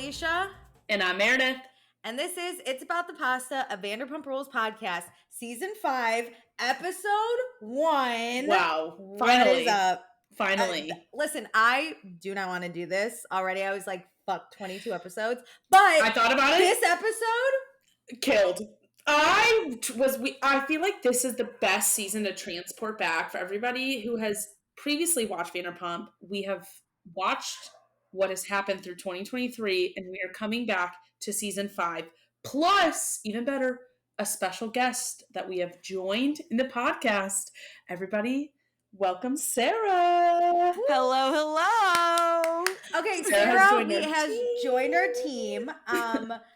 Alicia. And I'm Meredith. And this is It's About the Pasta, a Vanderpump Rules podcast, Season 5, Episode 1. Wow. What is up? Finally. Listen, I do not want to do this already. I was like, fuck, 22 episodes. But I thought about it. This episode killed. I feel like this is the best season to transport back for everybody who has previously watched Vanderpump. We have watched what has happened through 2023, and we are coming back to season 5. Plus, even better, a special guest that we have joined in the podcast. Everybody, welcome Sarah. Hello. Okay, Sarah has joined our team.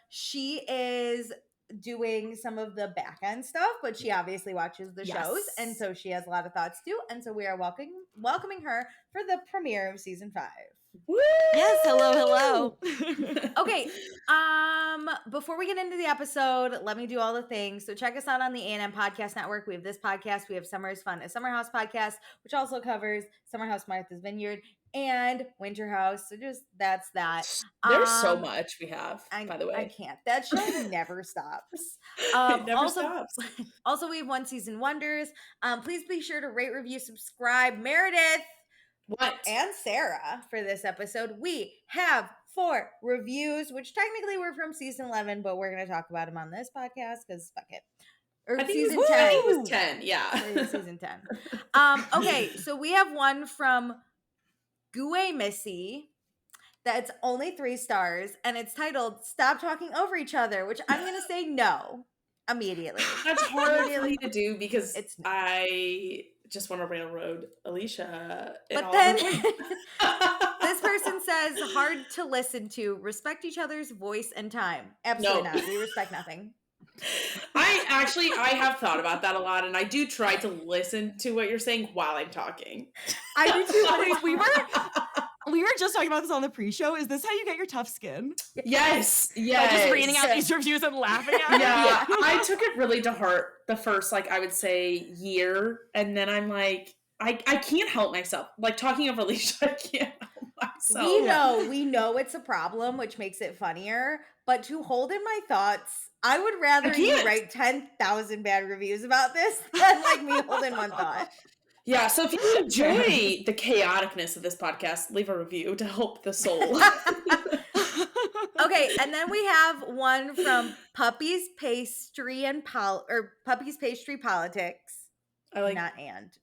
She is doing some of the back end stuff, but she obviously watches the shows, and so she has a lot of thoughts too. And so we are welcoming her for the premiere of season 5. Woo! Yes, hello. Okay, before we get into the episode, let me do all the things. So check us out on the A&M Podcast Network. We have this podcast. We have Summer is Fun, a Summer House podcast, which also covers Summer House, Martha's Vineyard, and Winter House. So just that's that. There's so much we have, by the way. I can't. That show never stops. It never stops. Also, we have One Season Wonders. Please be sure to rate, review, subscribe. Meredith. What? And Sarah for this episode. We have 4 reviews, which technically were from season 11, but we're going to talk about them on this podcast because fuck it. Or I think season 10. I think it was 10, yeah. Season 10. Okay, so we have one from Gue Missy that's only 3 stars, and it's titled Stop Talking Over Each Other, which I'm going to say no immediately. That's hard for me to do because I just want to railroad Alicia. But then this person says, hard to listen to. Respect each other's voice and time. Absolutely not. We respect nothing. I have thought about that a lot, and I do try to listen to what you're saying while I'm talking. I do too. We were just talking about this on the pre-show. Is this how you get your tough skin? Yes. By just reading out these reviews and laughing at them? Yeah. I took it really to heart the first, I would say, year, and then I'm like, I can't help myself. Like, talking over Alicia, I can't help myself. We know it's a problem, which makes it funnier, but to hold in my thoughts, I would rather you write 10,000 bad reviews about this than, me hold in one thought. Yeah, so if you enjoy the chaoticness of this podcast, leave a review to help the soul. Okay, and then we have one from Puppy's Pastry Puppy's Pastry Politics. I like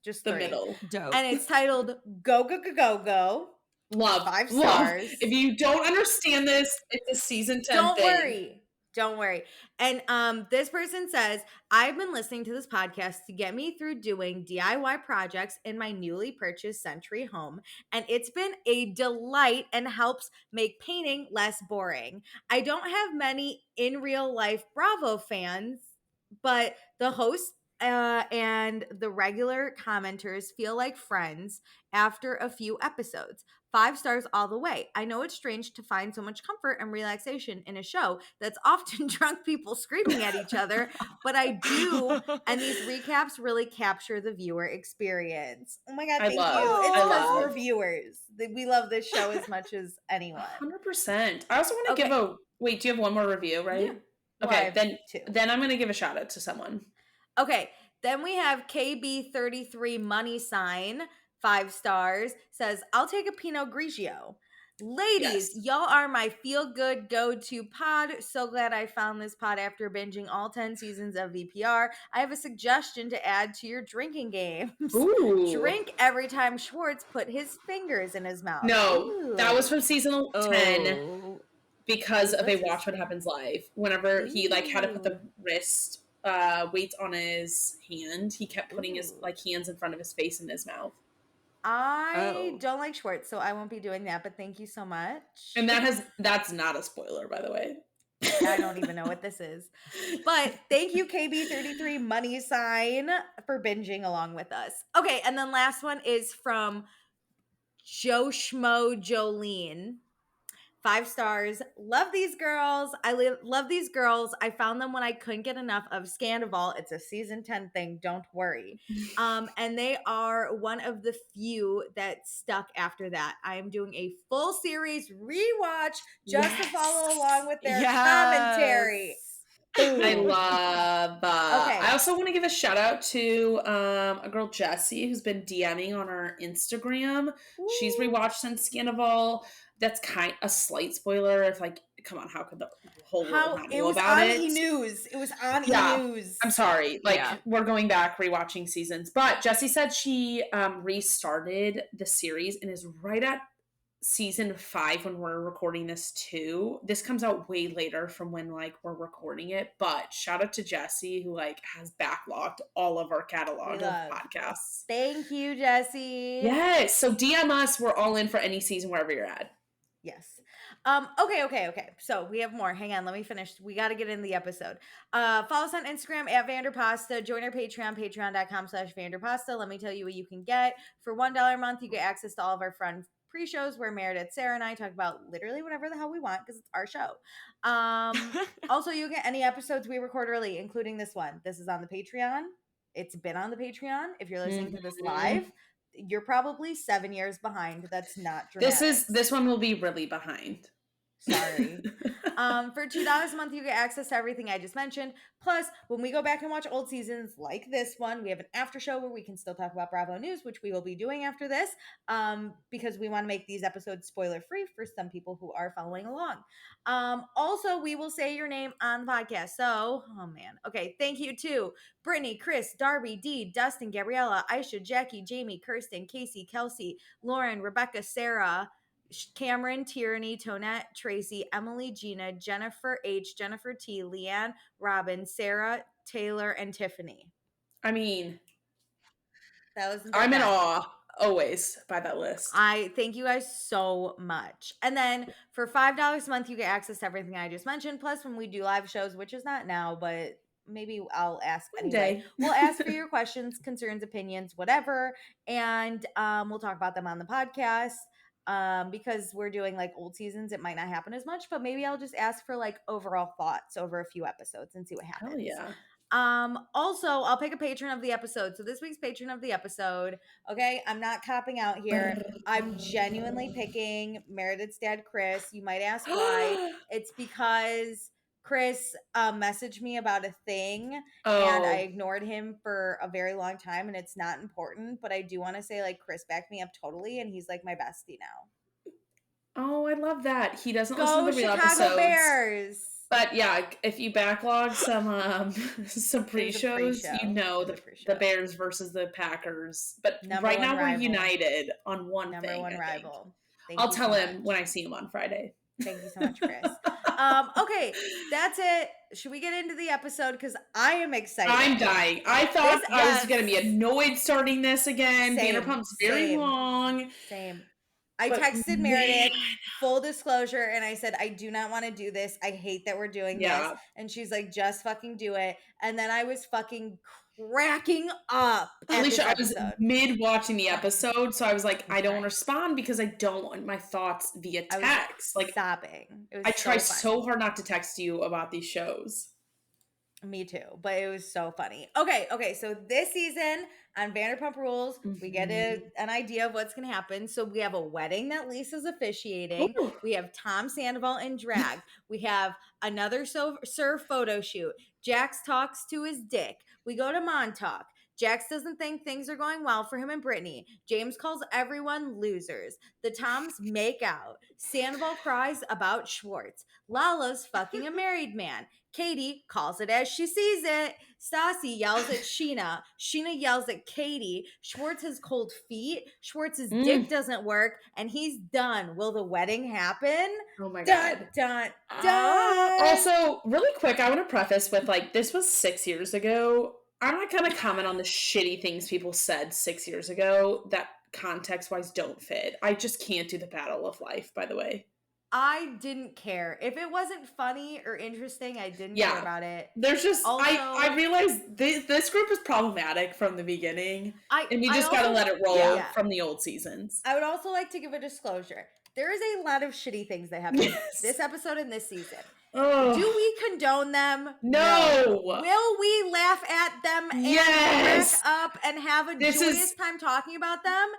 just the 3. middle. Dope. And it's titled Go Go Go Go Go. Love. 5 stars. If you don't understand this, it's a season 10 thing. Don't worry. And this person says, I've been listening to this podcast to get me through doing DIY projects in my newly purchased Century home. And it's been a delight and helps make painting less boring. I don't have many in real life Bravo fans, but the host and the regular commenters feel like friends after a few episodes. 5 stars all the way. I know it's strange to find so much comfort and relaxation in a show that's often drunk people screaming at each other, but I do, and these recaps really capture the viewer experience. Oh my God, thank you. It's because we're viewers. We love this show as much as anyone. 100%. I also want to give wait, do you have one more review, right? Yeah. Okay, then I'm going to give a shout out to someone. Okay, then we have KB33 Money Sign. 5 stars, says, I'll take a Pinot Grigio. Ladies, y'all are my feel-good go-to pod. So glad I found this pod after binging all 10 seasons of VPR. I have a suggestion to add to your drinking games. Ooh. Drink every time Schwartz put his fingers in his mouth. No, that was from season 10 because of a Watch What Happens Live. Whenever he had to put the wrist weights on his hand, he kept putting his hands in front of his face and his mouth. I don't like Schwartz, so I won't be doing that, but thank you so much. And that's not a spoiler, by the way. I don't even know what this is. But thank you, KB33 Money Sign, for binging along with us. Okay, and then last one is from Joe Schmo Jolene. 5 stars. Love these girls. I love these girls. I found them when I couldn't get enough of Scandival. It's a season 10 thing, don't worry. And they are one of the few that stuck after that. I am doing a full series rewatch just to follow along with their commentary. Boom. I love Okay. I also want to give a shout out to a girl, Jessie, who's been DMing on our Instagram. Ooh. She's rewatched since Scandival. That's kind a slight spoiler. If like, come on, how could the whole world not know about it? It was on E-News. It was on E-News. I'm sorry. Like, we're going back rewatching seasons. But Jessie said she restarted the series and is right at season 5 when we're recording this too. This comes out way later from when like we're recording it, but shout out to Jessie who like has backlogged all of our catalog of podcasts. Thank you, Jessie. Yes. So DM us. We're all in for any season wherever you're at. Yes. Okay. So we have more. Hang on, let me finish. We got to get in the episode. Follow us on Instagram at Vanderpasta. Join our Patreon, patreon.com/Vanderpasta. Let me tell you what you can get. For $1 a month, you get access to all of our fun pre-shows where Meredith, Sarah, and I talk about literally whatever the hell we want because it's our show. Also, you get any episodes we record early, including this one. This is on the Patreon. It's been on the Patreon. If you're listening to this live, you're probably 7 years behind. That's not dramatic. This one will be really behind. Sorry. For $2 a month, you get access to everything I just mentioned. Plus, when we go back and watch old seasons like this one, we have an after show where we can still talk about Bravo News, which we will be doing after this, because we want to make these episodes spoiler free for some people who are following along. Also, we will say your name on the podcast. So, oh man. Okay, thank you to Brittany, Chris, Darby, Dee, Dustin, Gabriella, Aisha, Jackie, Jamie, Kirsten, Casey, Kelsey, Lauren, Rebecca, Sarah, Cameron, Tierney, Tonette, Tracy, Emily, Gina, Jennifer H, Jennifer T, Leanne, Robin, Sarah, Taylor, and Tiffany. I mean, I'm in awe always by that list. I thank you guys so much. And then for $5 a month, you get access to everything I just mentioned. Plus, when we do live shows, which is not now, but maybe I'll ask anyway. We'll ask for your questions, concerns, opinions, whatever, and we'll talk about them on the podcast. Because we're doing like old seasons, it might not happen as much, but maybe I'll just ask for like overall thoughts over a few episodes and see what happens. Hell yeah. Also, I'll pick a patron of the episode. So this week's patron of the episode, okay, I'm not copping out here. I'm genuinely picking Meredith's dad, Chris. You might ask why. It's because Chris messaged me about a thing and I ignored him for a very long time and it's not important, but I do want to say like Chris backed me up totally and he's like my bestie now. Oh, I love that. He doesn't listen to the real Chicago episodes. Bears. But yeah, if you backlog some pre-shows, you know the Bears versus the Packers. But right now we're united on one thing. Number one rival. I'll tell him when I see him on Friday. Thank you so much, Chris. Okay, that's it. Should we get into the episode? Because I am excited. I'm dying. I thought I was going to be annoyed starting this again. Vanderpump's very long. Same. I texted Meredith, full disclosure, and I said, I do not want to do this. I hate that we're doing this. And she's like, just fucking do it. And then I was fucking cracking up. Alicia, I was mid-watching the episode, so I was like, I don't want to respond because I don't want my thoughts via text. Like stopping. I try so hard not to text you about these shows. Me too, but it was so funny. Okay, so this season on Vanderpump Rules, we get an idea of what's going to happen. So we have a wedding that Lisa's officiating. Ooh. We have Tom Sandoval in drag. We have another Sir photo shoot. Jax talks to his dick. We go to Montauk. Jax doesn't think things are going well for him and Brittany. James calls everyone losers. The Toms make out. Sandoval cries about Schwartz. Lala's fucking a married man. Katie calls it as she sees it. Stassi yells at Sheena. Sheena yells at Katie. Schwartz has cold feet. Schwartz's dick doesn't work, and he's done. Will the wedding happen? Oh my God. Dun. Also, really quick, I want to preface with, like, this was 6 years ago. I'm not going to comment on the shitty things people said 6 years ago that context-wise don't fit. I just can't do the battle of life, by the way. I didn't care. If it wasn't funny or interesting, I didn't care about it. There's just, also, I realized this group is problematic from the beginning. And we just got to let it roll from the old seasons. I would also like to give a disclosure. There is a lot of shitty things that happen this episode and this season. Oh. Do we condone them? No. Will we laugh at them and crack up and have a joyous time talking about them?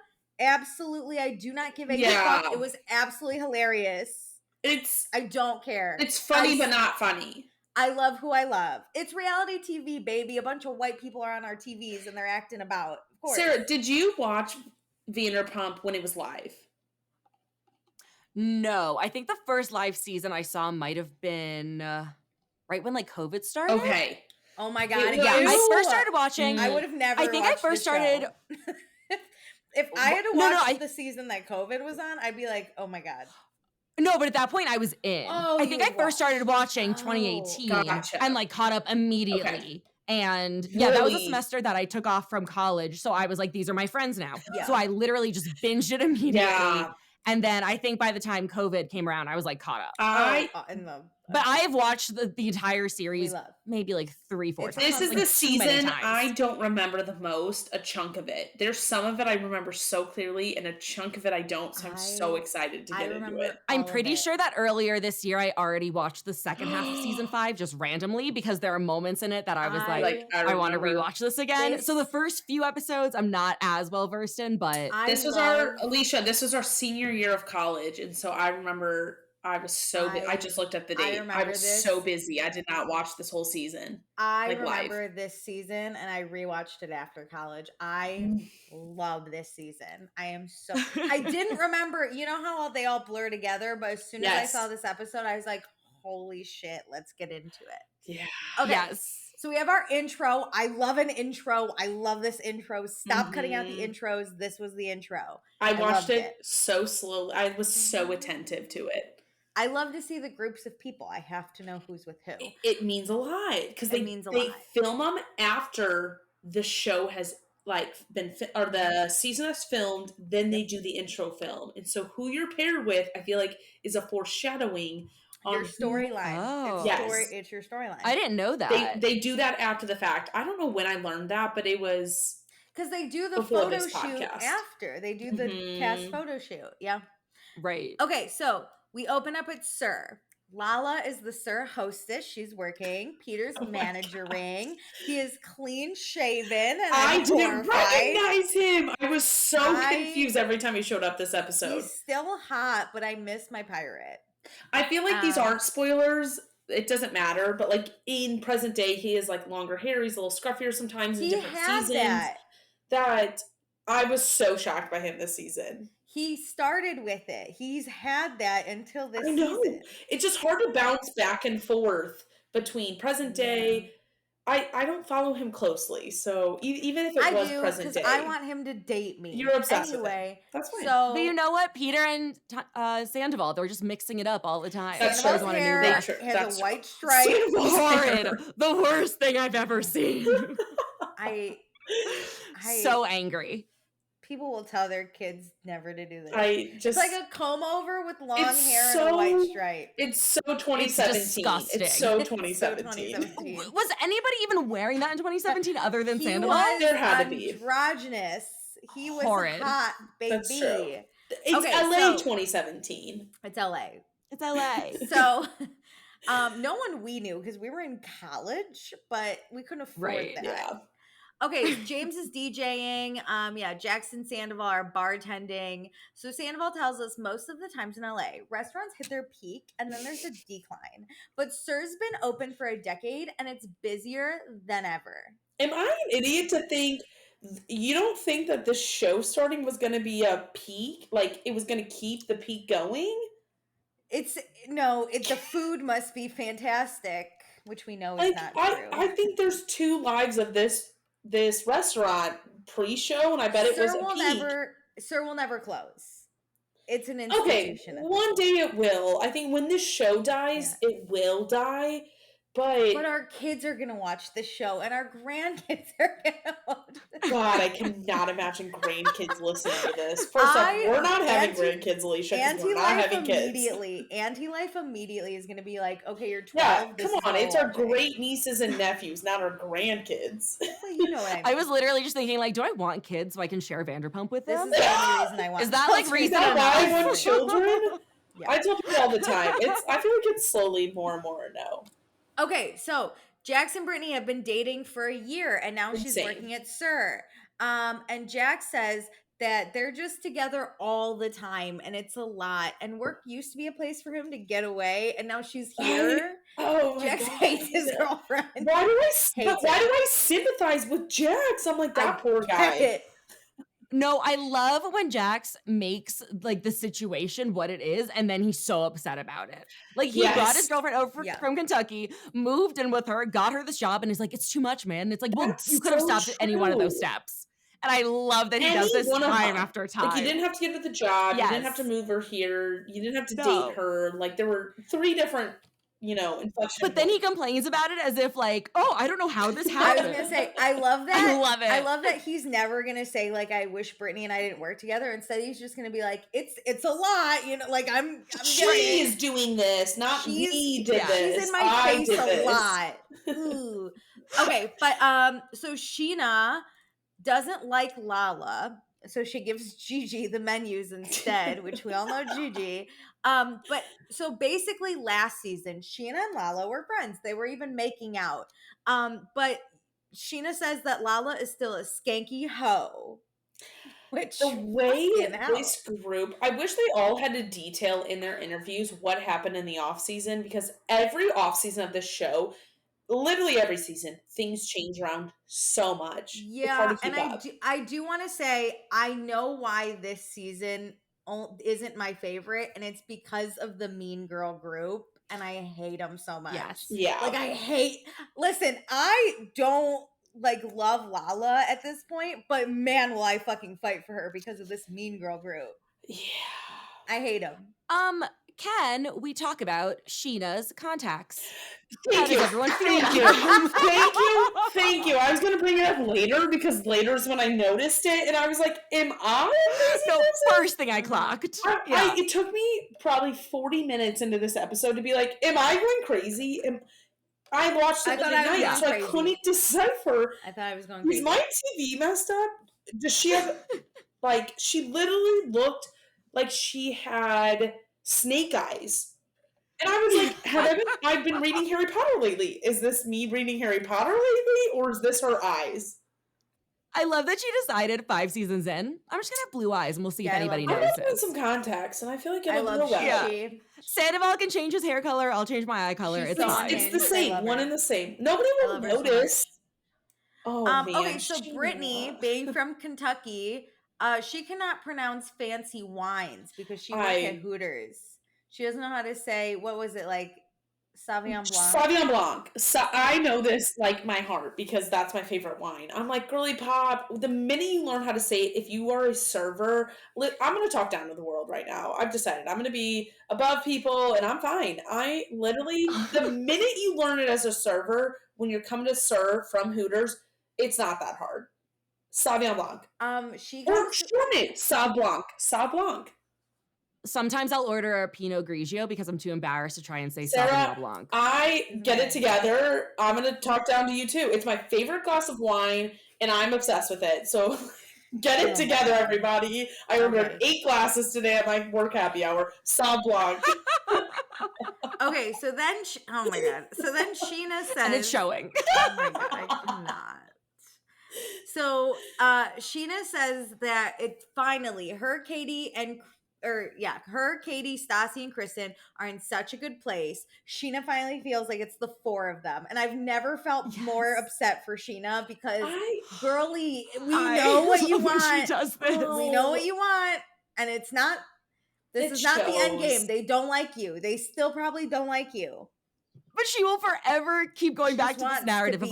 Absolutely. I do not give a fuck. It was absolutely hilarious. I don't care. It's funny, but not funny. I love who I love. It's reality TV, baby. A bunch of white people are on our TVs and they're acting about. Of course. Sarah, did you watch Vanderpump when it was live? No, I think the first live season I saw might have been right when like COVID started. Okay. Oh my God. Yeah, I first started watching. I would have never. I think I first started. If I had to watch the season that COVID was on, I'd be like, oh my God. No, but at that point I was in. Oh, I think I first started watching 2018 and like caught up immediately. Okay. And yeah, that was a semester that I took off from college. So I was like, these are my friends now. Yeah. So I literally just binged it immediately. Yeah. And then I think by the time COVID came around, I was like caught up. But I have watched the entire series maybe like 3-4 times. This is the season I don't remember the most, a chunk of it. There's some of it I remember so clearly and a chunk of it I don't. So I'm so excited to get into it. I'm pretty sure that earlier this year I already watched the second half of season 5 just randomly because there are moments in it that I was like I want to rewatch this again. So the first few episodes I'm not as well versed in, but this was Alicia, this was our senior year of college. And so I remember I was so I just looked at the date. I was so busy. I did not watch this whole season. I remember this season and I rewatched it after college. I love this season. I didn't remember, you know how they all blur together, but as soon as I saw this episode, I was like, holy shit, let's get into it. Yeah. Okay. Yes. So we have our intro. I love an intro. I love this intro. Stop cutting out the intros. This was the intro. I watched it so slowly. I was so attentive to it. I love to see the groups of people. I have to know who's with who. It means a lot because they film them after the show has been or the season has filmed. Then they do the intro film, and so who you're paired with, I feel like, is a foreshadowing on your storyline. Oh, it's your storyline. I didn't know that. They do that after the fact. I don't know when I learned that, but it was because they do the photo shoot after. They do the cast photo shoot. Yeah, right. Okay, so. We open up with Sir. Lala is the Sir hostess. She's working. Peter's managering. He is clean shaven. And I didn't recognize him. I was so confused every time he showed up this episode. He's still hot, but I miss my pirate. I feel like these aren't spoilers. It doesn't matter. But like in present day, he has like longer hair. He's a little scruffier sometimes in different seasons. That I was so shocked by him this season. He started with it. He's had that until this season. It's just hard to bounce back and forth between present day. I don't follow him closely, so even if it was present day, I want him to date me. You're obsessed with him. That's fine. So, but you know what? Peter and Sandoval, they're just mixing it up all the time. That's true. Has a white stripe. Horrid. The worst thing I've ever seen. So angry. People will tell their kids never to do this. It's like a comb over with long hair and a white stripe. It's so 2017. It's disgusting. It's so 2017. Was anybody even wearing that in 2017 other than Sandoval? There had to be. Androgynous. He was hot, baby. That's true. It's LA 2017. It's LA. It's LA. So, no one we knew because we were in college, but we couldn't afford that. Yeah. Okay, James is DJing. Jackson Sandoval are bartending. So Sandoval tells us most of the times in LA, restaurants hit their peak and then there's a decline. But Sir's been open for a decade and it's busier than ever. Am I an idiot to think you don't think that this show starting was going to be a peak? Like it was going to keep the peak going? The food must be fantastic, which we know is not true. I think there's 2 lives of this restaurant pre-show, and I bet it was a peak. Sir will never close. It's an institution. Okay, one day it will. I think when this show dies, it will die. But our kids are gonna watch this show, and our grandkids are gonna watch this. God, I cannot imagine grandkids listening to this. First off, we're not having grandkids, Alicia, because we're not having kids. Anti-Life immediately is gonna be like, okay, you're 12. Yeah, come on, it's our great nieces and nephews, not our grandkids. Well, you know what I mean. I was literally just thinking, like, do I want kids so I can share Vanderpump with them? This is the only reason I want. Is that like reason why I want children? Yeah. I tell people all the time. I feel like it's slowly more and more a no. Okay, so Jax and Brittany have been dating for a year, and now she's working at SUR. And Jax says that they're just together all the time, and it's a lot. And work used to be a place for him to get away, and now she's here. Jax hates his girlfriend. Why do I sympathize with Jax? I'm like, that poor guy. No, I love when Jax makes like the situation what it is, and then he's so upset about it. Like he brought his girlfriend over from Kentucky, moved in with her, got her this job, and he's like, "It's too much, man." And it's like, well, you could have stopped at any one of those steps. And I love that he does this time after time. Like you didn't have to get with the job. You didn't have to move her here. You didn't have to date her. Like there were 3 different, inflection. But then he complains about it as if like, oh, I don't know how this happened. I was gonna say, I love that. I love it. I love that he's never gonna say like, I wish Brittany and I didn't work together. Instead, he's just gonna be like, it's a lot, like I'm she's doing this, not me did this. She's in my face a lot. Ooh. Okay, but so Sheena doesn't like Lala. So she gives Gigi the menus instead, which we all know Gigi. But so basically last season, Sheena and Lala were friends. They were even making out. But Sheena says that Lala is still a skanky hoe. Which the way this group, I wish they all had to detail in their interviews what happened in the off season, because every off season of this show, literally every season, things change around so much. Yeah, and I do want to say, I know why this season isn't my favorite, and it's because of the mean girl group, and I hate them so much. Yes. Yeah. Like listen, I don't love Lala at this point, but man, will I fucking fight for her because of this mean girl group. Yeah. I hate them. Can we talk about Sheena's contacts? Thank you. Everyone Thank you. Thank you. I was going to bring it up later because later is when I noticed it, and I was like, am I? No, first thing I clocked. It took me probably 40 minutes into this episode to be like, am I going crazy? I watched it at night, so I couldn't decipher. I thought I was going crazy. Is my TV messed up? Does she have, she literally looked like she had snake eyes. And I was like, I've been reading Harry Potter lately. Is this me reading Harry Potter lately, or is this her eyes? I love that she decided 5 seasons in, I'm just gonna have blue eyes and we'll see if anybody notices. I'm some contacts, and I feel like it'll go well. Yeah. Sandoval can change his hair color. I'll change my eye color. It's fine. It's the same, one and the same. Nobody will notice. Oh man. Okay, so Brittany, being from Kentucky, she cannot pronounce fancy wines because she worked at Hooters. She doesn't know how to say, what was it, Sauvignon Blanc? Sauvignon Blanc. So I know this like my heart because that's my favorite wine. I'm like, girly pop. The minute you learn how to say it, if you are a server, I'm going to talk down to the world right now. I've decided I'm going to be above people and I'm fine. I literally, the minute you learn it as a server, when you're coming to serve from Hooters, it's not that hard. Sauvignon Blanc. Sauv Blanc. Sauv Blanc. Sometimes I'll order a Pinot Grigio because I'm too embarrassed to try and say Sarah, Sauvignon Blanc. I get it together. I'm going to talk down to you too. It's my favorite glass of wine, and I'm obsessed with it. So get it together, everybody. I ordered 8 glasses today at my work happy hour. Sauv Blanc. Okay, so then, oh my God. So then Sheena says. And it's showing. Oh my God, I cannot. So Sheena says that it finally, her, Katie, Stassi, and Kristen are in such a good place. Sheena finally feels like it's the 4 of them. And I've never felt more upset for Sheena because, girly, we know what you want. She does this. We know what you want. And it's not, this is not the end game. They don't like you. They still probably don't like you. But she will forever keep going back to this narrative of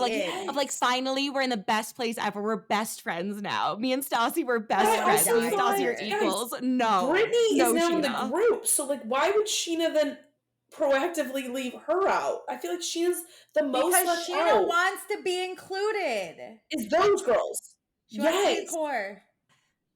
finally we're in the best place ever. We're best friends now. Me and Stassi were best friends. Me and Stassi are equals. No. Brittany is now in the group. So why would Sheena then proactively leave her out? I feel like Sheena's the most because left Sheena out. wants to be included. Is those girls. She wants to be a core.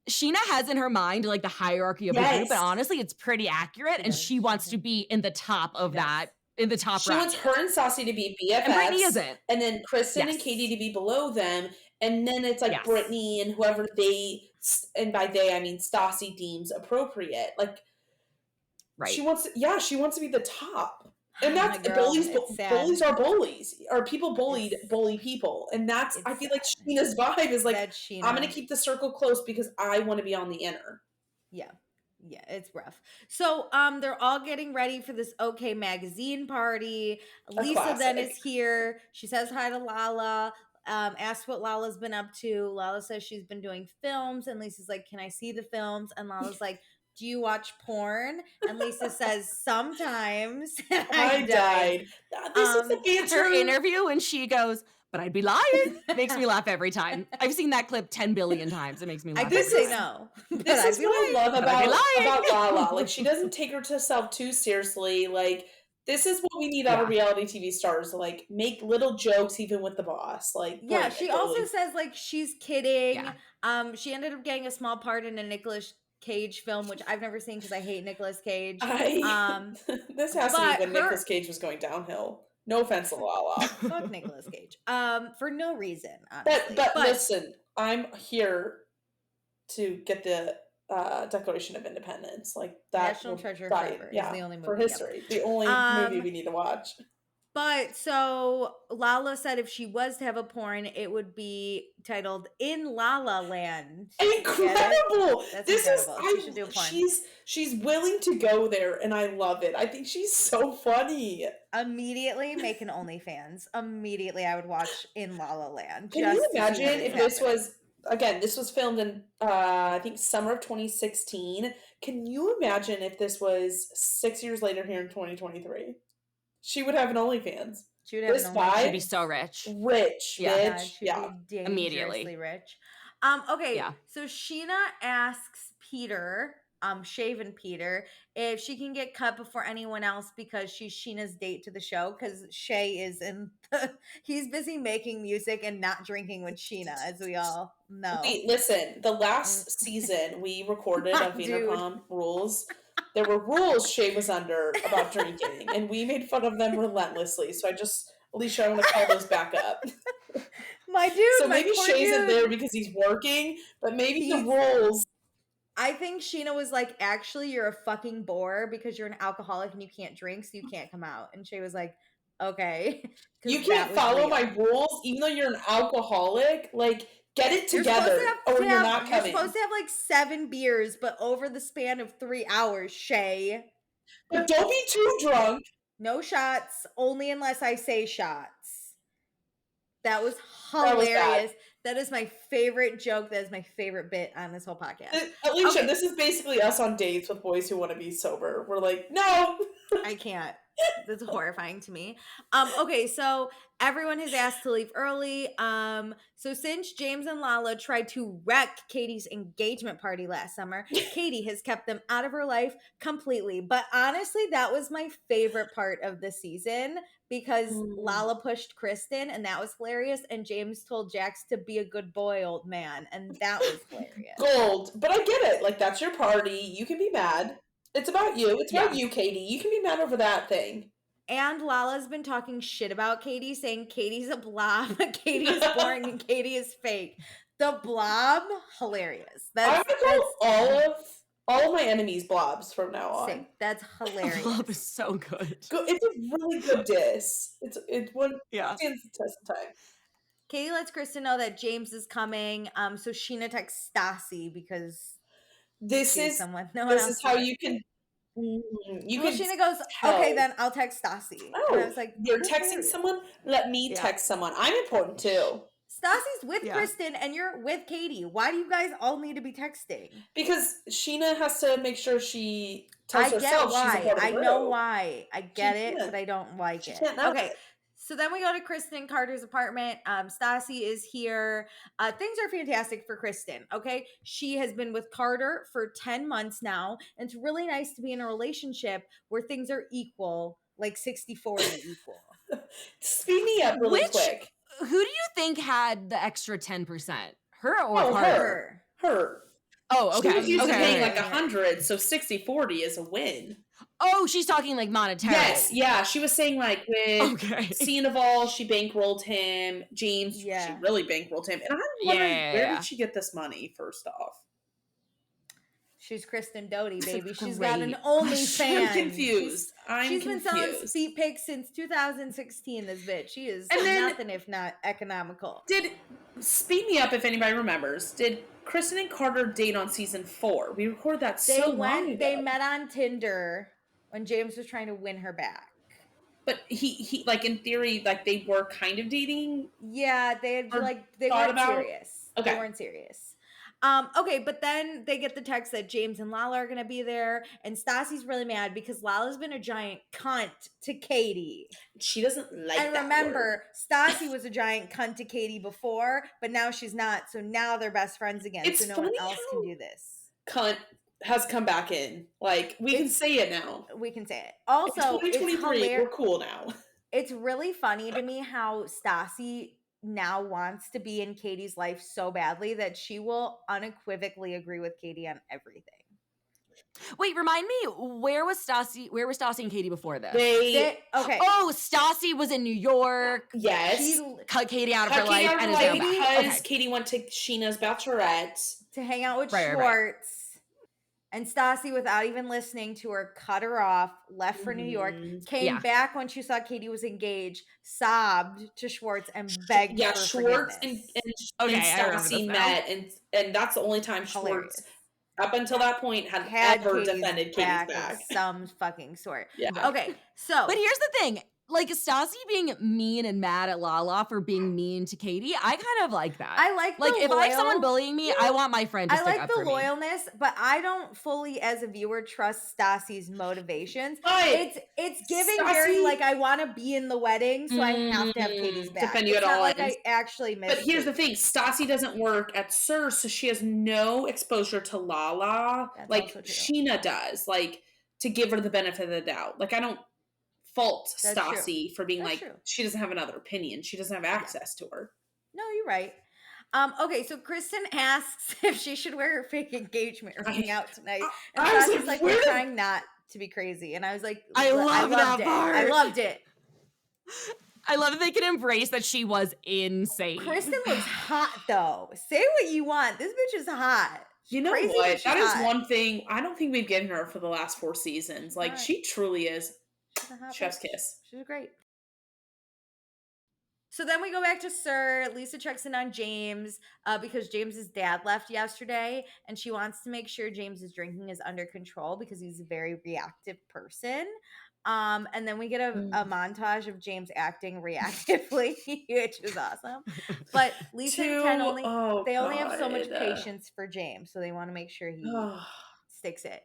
Sheena has in her mind like the hierarchy of the group, and honestly, it's pretty accurate. And she wants to be in the top of that, in the top. She wants her and Stassi to be BFFs, and Brittany isn't. And then Kristen and Katie to be below them, and then it's like Brittany and whoever they, and by they I mean Stassi deems appropriate. Like, she wants to be the top. And that's bullies are bullies. Or people bully people. And that's I feel like Sheena's vibe is like, I'm gonna keep the circle close because I want to be on the inner. Yeah. Yeah, it's rough. So they're all getting ready for this OK Magazine party. Lisa then is here. She says hi to Lala. Asks what Lala's been up to. Lala says she's been doing films, and Lisa's like, can I see the films? And Lala's like, do you watch porn? And Lisa says, sometimes. I died. This is the answer. Her interview, and she goes, but I'd be lying. Makes me laugh every time. I've seen that clip 10 billion times. It makes me laugh. I did say no. This is what I love about Lala. Like, she doesn't take herself too seriously. Like, this is what we need out of reality TV stars. Like, make little jokes even with the boss. Like, yeah, she also says like she's kidding. Yeah. She ended up getting a small part in a Nicolas Cage film, which I've never seen because I hate Nicolas Cage. This has to be when Nicolas Cage was going downhill. No offense to Lala. Fuck Nicolas Cage. For no reason, honestly. But listen, I'm here to get the Declaration of Independence. Like, that National Treasure forever is the only movie for history. The only movie we need to watch. But so Lala said if she was to have a porn, it would be titled In La La Land. Incredible! That's incredible. She should do a porn. She's willing to go there, and I love it. I think she's so funny. Immediately make an OnlyFans. Immediately I would watch In La La Land. Can you imagine if this was, again, this was filmed in, I think, summer of 2016. Can you imagine if this was 6 years later here in 2023? She would have an OnlyFans. She would have an OnlyFans. She'd be so rich. Yeah. Be immediately rich. Okay. Yeah. So Sheena asks Peter, Shaven Peter, if she can get cut before anyone else because she's Sheena's date to the show. Because Shay is he's busy making music and not drinking with Sheena, as we all know. Wait, listen. The last season we recorded of Vanderpump Rules. There were rules Shay was under about drinking, and we made fun of them relentlessly. So Alicia, I want to call those back up. My dude. So maybe Shay's in there because he's working, but maybe the rules. I think Sheena was like, actually, you're a fucking bore because you're an alcoholic and you can't drink, so you can't come out. And Shay was like, okay. You can't follow my rules, even though you're an alcoholic. Like, get it together, or you're not coming. You're supposed to have like 7 beers, but over the span of 3 hours, Shay. But don't be too drunk. No shots, only unless I say shots. That was hilarious. That is my favorite joke. That is my favorite bit on this whole podcast. Alicia, this is basically us on dates with boys who want to be sober. We're like, no. I can't. That's horrifying to me. Okay, so everyone has asked to leave early. So since James and Lala tried to wreck Katie's engagement party last summer, Katie has kept them out of her life completely. But honestly, that was my favorite part of the season because Lala pushed Kristen, and that was hilarious. And James told Jax to be a good boy, old man, and that was hilarious. Gold. But I get it. Like, that's your party. You can be mad. It's about you. It's about you, Katie. You can be mad over that thing. And Lala's been talking shit about Katie, saying Katie's a blob, Katie is boring, and Katie is fake. The blob, hilarious. I'm gonna call all of my enemies blobs from now on. Same. That's hilarious. Blob is so good. It's a really good diss. It's one stands the test of time. Katie lets Kristen know that James is coming. So Sheena texts Stassi because this is how you can. Sheena goes, okay, then I'll text Stassi. Oh, and I was like, you're texting someone? Let me text someone. I'm important too. Stassi's with Kristen and you're with Katie. Why do you guys all need to be texting? Because Sheena has to make sure she tells herself why. she's a part of the group. I know why. I get it, but I don't like it. Okay. It. So then we go to Kristen Carter's apartment. Stassi is here. Things are fantastic for Kristen, okay? She has been with Carter for 10 months now, and it's really nice to be in a relationship where things are equal like 60-40 equal. Speed me up really quick. Who do you think had the extra 10%? Her or Carter? Her. Oh, okay. She was used to paying like 100, so 60-40 is a win. Oh, she's talking like monetarily. Yes, yeah. She was saying like with Sandoval, she bankrolled him. James, she really bankrolled him. And I'm wondering, where did she get this money, first off? She's Kristen Doty, baby. She's got an OnlyFans. I'm confused. She's been selling feet pics since 2016, this bitch. She is nothing if not economical. Speed me up if anybody remembers. Did Kristen and Carter date on season 4? We recorded that long ago. They met on Tinder when James was trying to win her back. But he like in theory, like they were kind of dating. Yeah, they weren't serious. Okay. They weren't serious. Okay, but then they get the text that James and Lala are gonna be there, and Stassi's really mad because Lala's been a giant cunt to Katie. She doesn't like that. And remember, Stassi was a giant cunt to Katie before, but now she's not. So now they're best friends again. So no one else can do this. Cunt has come back in. Like we can say it now. We can say it. Also, it's hilarious. We're cool now. It's really funny to me how Stassi now wants to be in Katie's life so badly that she will unequivocally agree with Katie on everything. Wait, remind me, where was Stassi and Katie before this? Okay. Oh, Stassi was in New York. Yes. She cut Katie out of her life. Because Katie went to Sheena's bachelorette. To hang out with Schwartz. Right. And Stassi, without even listening to her, cut her off, left for New York, came back when she saw Katie was engaged, sobbed to Schwartz, and begged for Schwartz forgiveness. and Stassi met, and that's the only time Schwartz, up until that point, had ever defended Katie's back. Some fucking sort. Yeah. Okay, so. But here's the thing. Like, Stassi being mean and mad at Lala for being mean to Katie, I kind of like that. I like if I have someone bullying me, I want my friend to stick up for me. I like the loyalness, but I don't fully, as a viewer, trust Stassi's motivations. It's giving very, like, I want to be in the wedding, so I have to have Katie's back. Defend you at all. Like I actually miss But here's the thing. Stassi doesn't work at SUR, so she has no exposure to Lala. That's like, Sheena does. Like, to give her the benefit of the doubt. Like, I don't fault Stassi for being she doesn't have another opinion. She doesn't have access to her. No, you're right. Okay, so Kristen asks if she should wear her fake engagement ring out tonight. And Stassi's like, we're trying not to be crazy. And I was like, I loved that part. I loved it. I love that they can embrace that she was insane. Kristen looks hot, though. Say what you want. This bitch is hot. You know what? That is one thing I don't think we've given her for the last 4 seasons. Like, she truly is. Chef's kiss. She's great. So then we go back to SUR. Lisa checks in on James because James's dad left yesterday, and she wants to make sure James's drinking is under control because he's a very reactive person. And then we get a montage of James acting reactively, which is awesome. But Lisa and Ken only have so much patience for James, so they want to make sure he sticks it.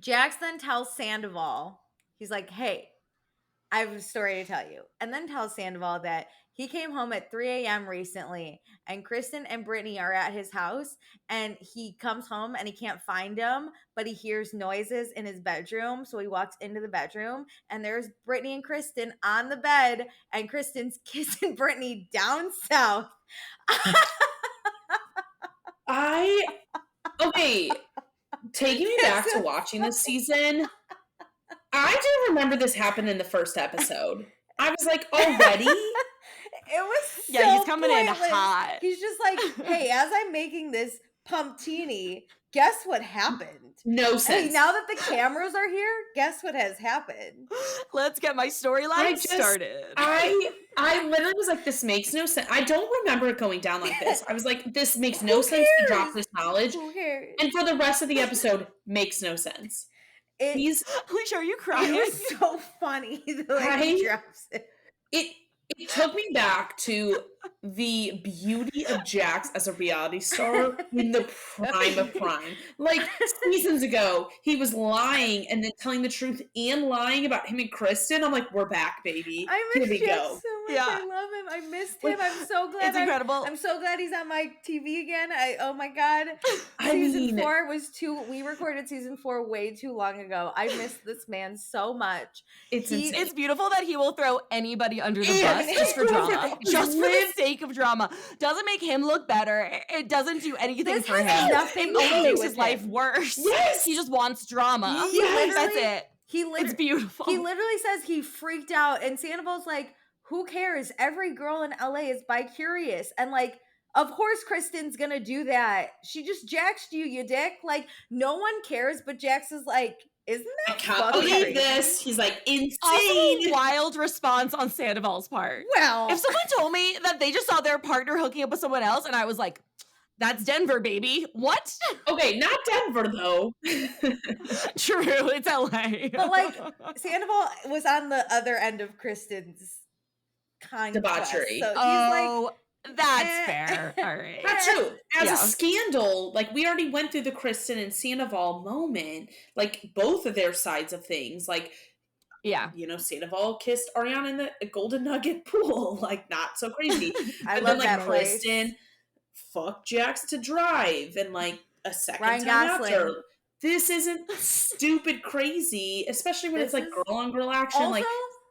Jax then tells Sandoval, he's like, hey, I have a story to tell you. And then tells Sandoval that he came home at 3 a.m. recently, and Kristen and Brittany are at his house, and he comes home and he can't find them, but he hears noises in his bedroom. So he walks into the bedroom, and there's Brittany and Kristen on the bed, and Kristen's kissing Brittany down south. Taking me back to watching this season, I do remember this happened in the first episode. I was like, already? It was he's coming in hot. He's just like, hey, as I'm making this pumptini, guess what happened? No sense. Hey, now that the cameras are here, guess what has happened? Let's get my storyline started. I literally was like, this makes no sense. I don't remember it going down like this. I was like, this makes no sense to drop this knowledge. Who cares? And for the rest of the episode, makes no sense. Alicia, are you crying? It was so funny the way he drops it. It took me back to the beauty of Jax as a reality star in the prime of prime. Like, seasons ago, he was lying and then telling the truth and lying about him and Kristen. I'm like, we're back, baby. I Here miss we Jax go. so much. I love him. I missed him. I'm so glad. It's incredible. I'm so glad he's on my TV again. Oh my God. Season 4 was we recorded season 4 way too long ago. I missed this man so much. It's beautiful that he will throw anybody under the bus just for drama. Just for the sake of drama. Doesn't make him look better. It doesn't do anything for him. It only makes his life worse. Yes. He just wants drama. That's it. It's beautiful. He literally says he freaked out, and Sandoval's like, who cares? Every girl in LA is bi-curious. And like, of course Kristen's gonna do that. She just jaxed you dick. Like, no one cares, but Jax is like, isn't that I can't believe this. He's like, insane. Also a wild response on Sandoval's part. Well, if someone told me that they just saw their partner hooking up with someone else and I was like, that's Denver, baby. What? Okay, not Denver, though. True, it's LA. But like, Sandoval was on the other end of Kristen's debauchery. So he's like, that's fair. All right. That's true. As a scandal, like, we already went through the Kristen and Sandoval moment, like, both of their sides of things. Like, you know, Sandoval kissed Ariana in the Golden Nugget pool. Like, not so crazy. I love that Kristen fucked Jax to drive, and like a second Ryan time Gosling. after. This isn't stupid crazy, especially when it's like girl on girl action. Also, like,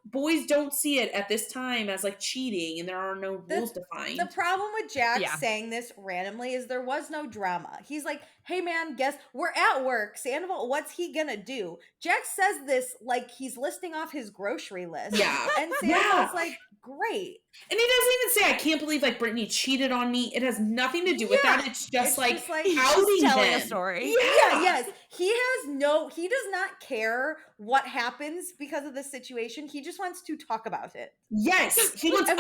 boys don't see it at this time as like cheating, and there are no rules defined. The problem with Jax saying this randomly is there was no drama. He's like, hey man, guess we're at work. Sandoval, what's he gonna do? Jax says this like he's listing off his grocery list. Yeah. And Sandoval's like, great. And he doesn't even say, I can't believe like Brittany cheated on me. It has nothing to do with that. It's just like outing telling them. a story. Yes. He does not care what happens because of the situation. He just wants to talk about it. Yes. He wants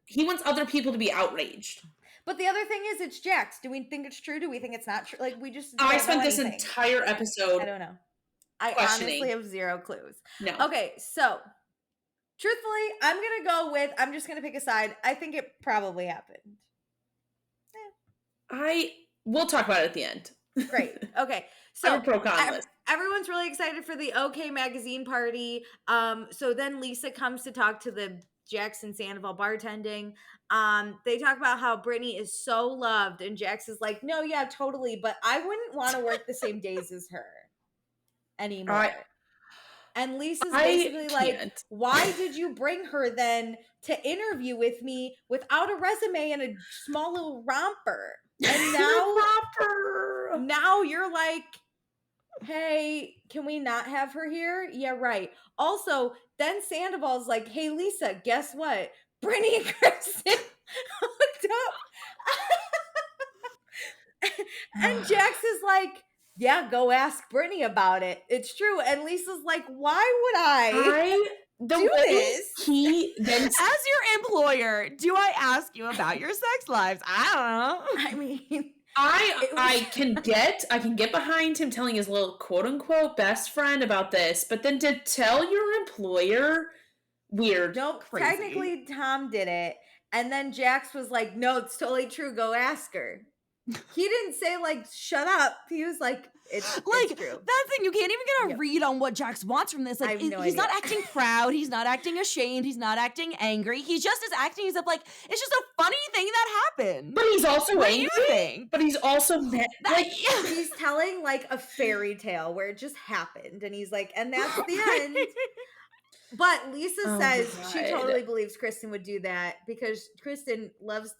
he wants other people to be outraged. But the other thing is, it's Jax. Do we think it's true? Do we think it's not true? Like, we just I spent this entire episode I don't know. I honestly have zero clues. No. Okay, so truthfully, I'm just gonna pick a side. I think it probably happened. We'll talk about it at the end. Great. Okay. So everyone's really excited for the OK Magazine party. So then Lisa comes to talk to the Jax and Sandoval bartending. They talk about how Brittany is so loved, and Jax is like, no, yeah, totally, but I wouldn't want to work the same days as her anymore. And Lisa's basically like, why did you bring her then to interview with me without a resume and a small little romper? And now you're like, hey, can we not have her here? Yeah, right. Also, then Sandoval's like, hey, Lisa, guess what? Brittany and Kristen hooked up. And Jax is like, yeah, go ask Brittany about it. It's true. And Lisa's like, why would I do this? As your employer, do I ask you about your sex lives? I don't know. I mean, I can get behind him telling his little quote unquote best friend about this, but then to tell your employer, weird. Nope. Technically, Tom did it, and then Jax was like, "No, it's totally true. Go ask her." He didn't say like, "Shut up." He was like, "It's true." That thing, you can't even get a read on what Jax wants from this. Like, he's not acting proud. He's not acting ashamed. He's not acting angry. He just is acting as if like it's just a funny thing that happened. But he's also what angry. Do you think? But he's also he's telling like a fairy tale where it just happened, and he's like, and that's the end. But Lisa says she totally believes Kristen would do that because Kristen loves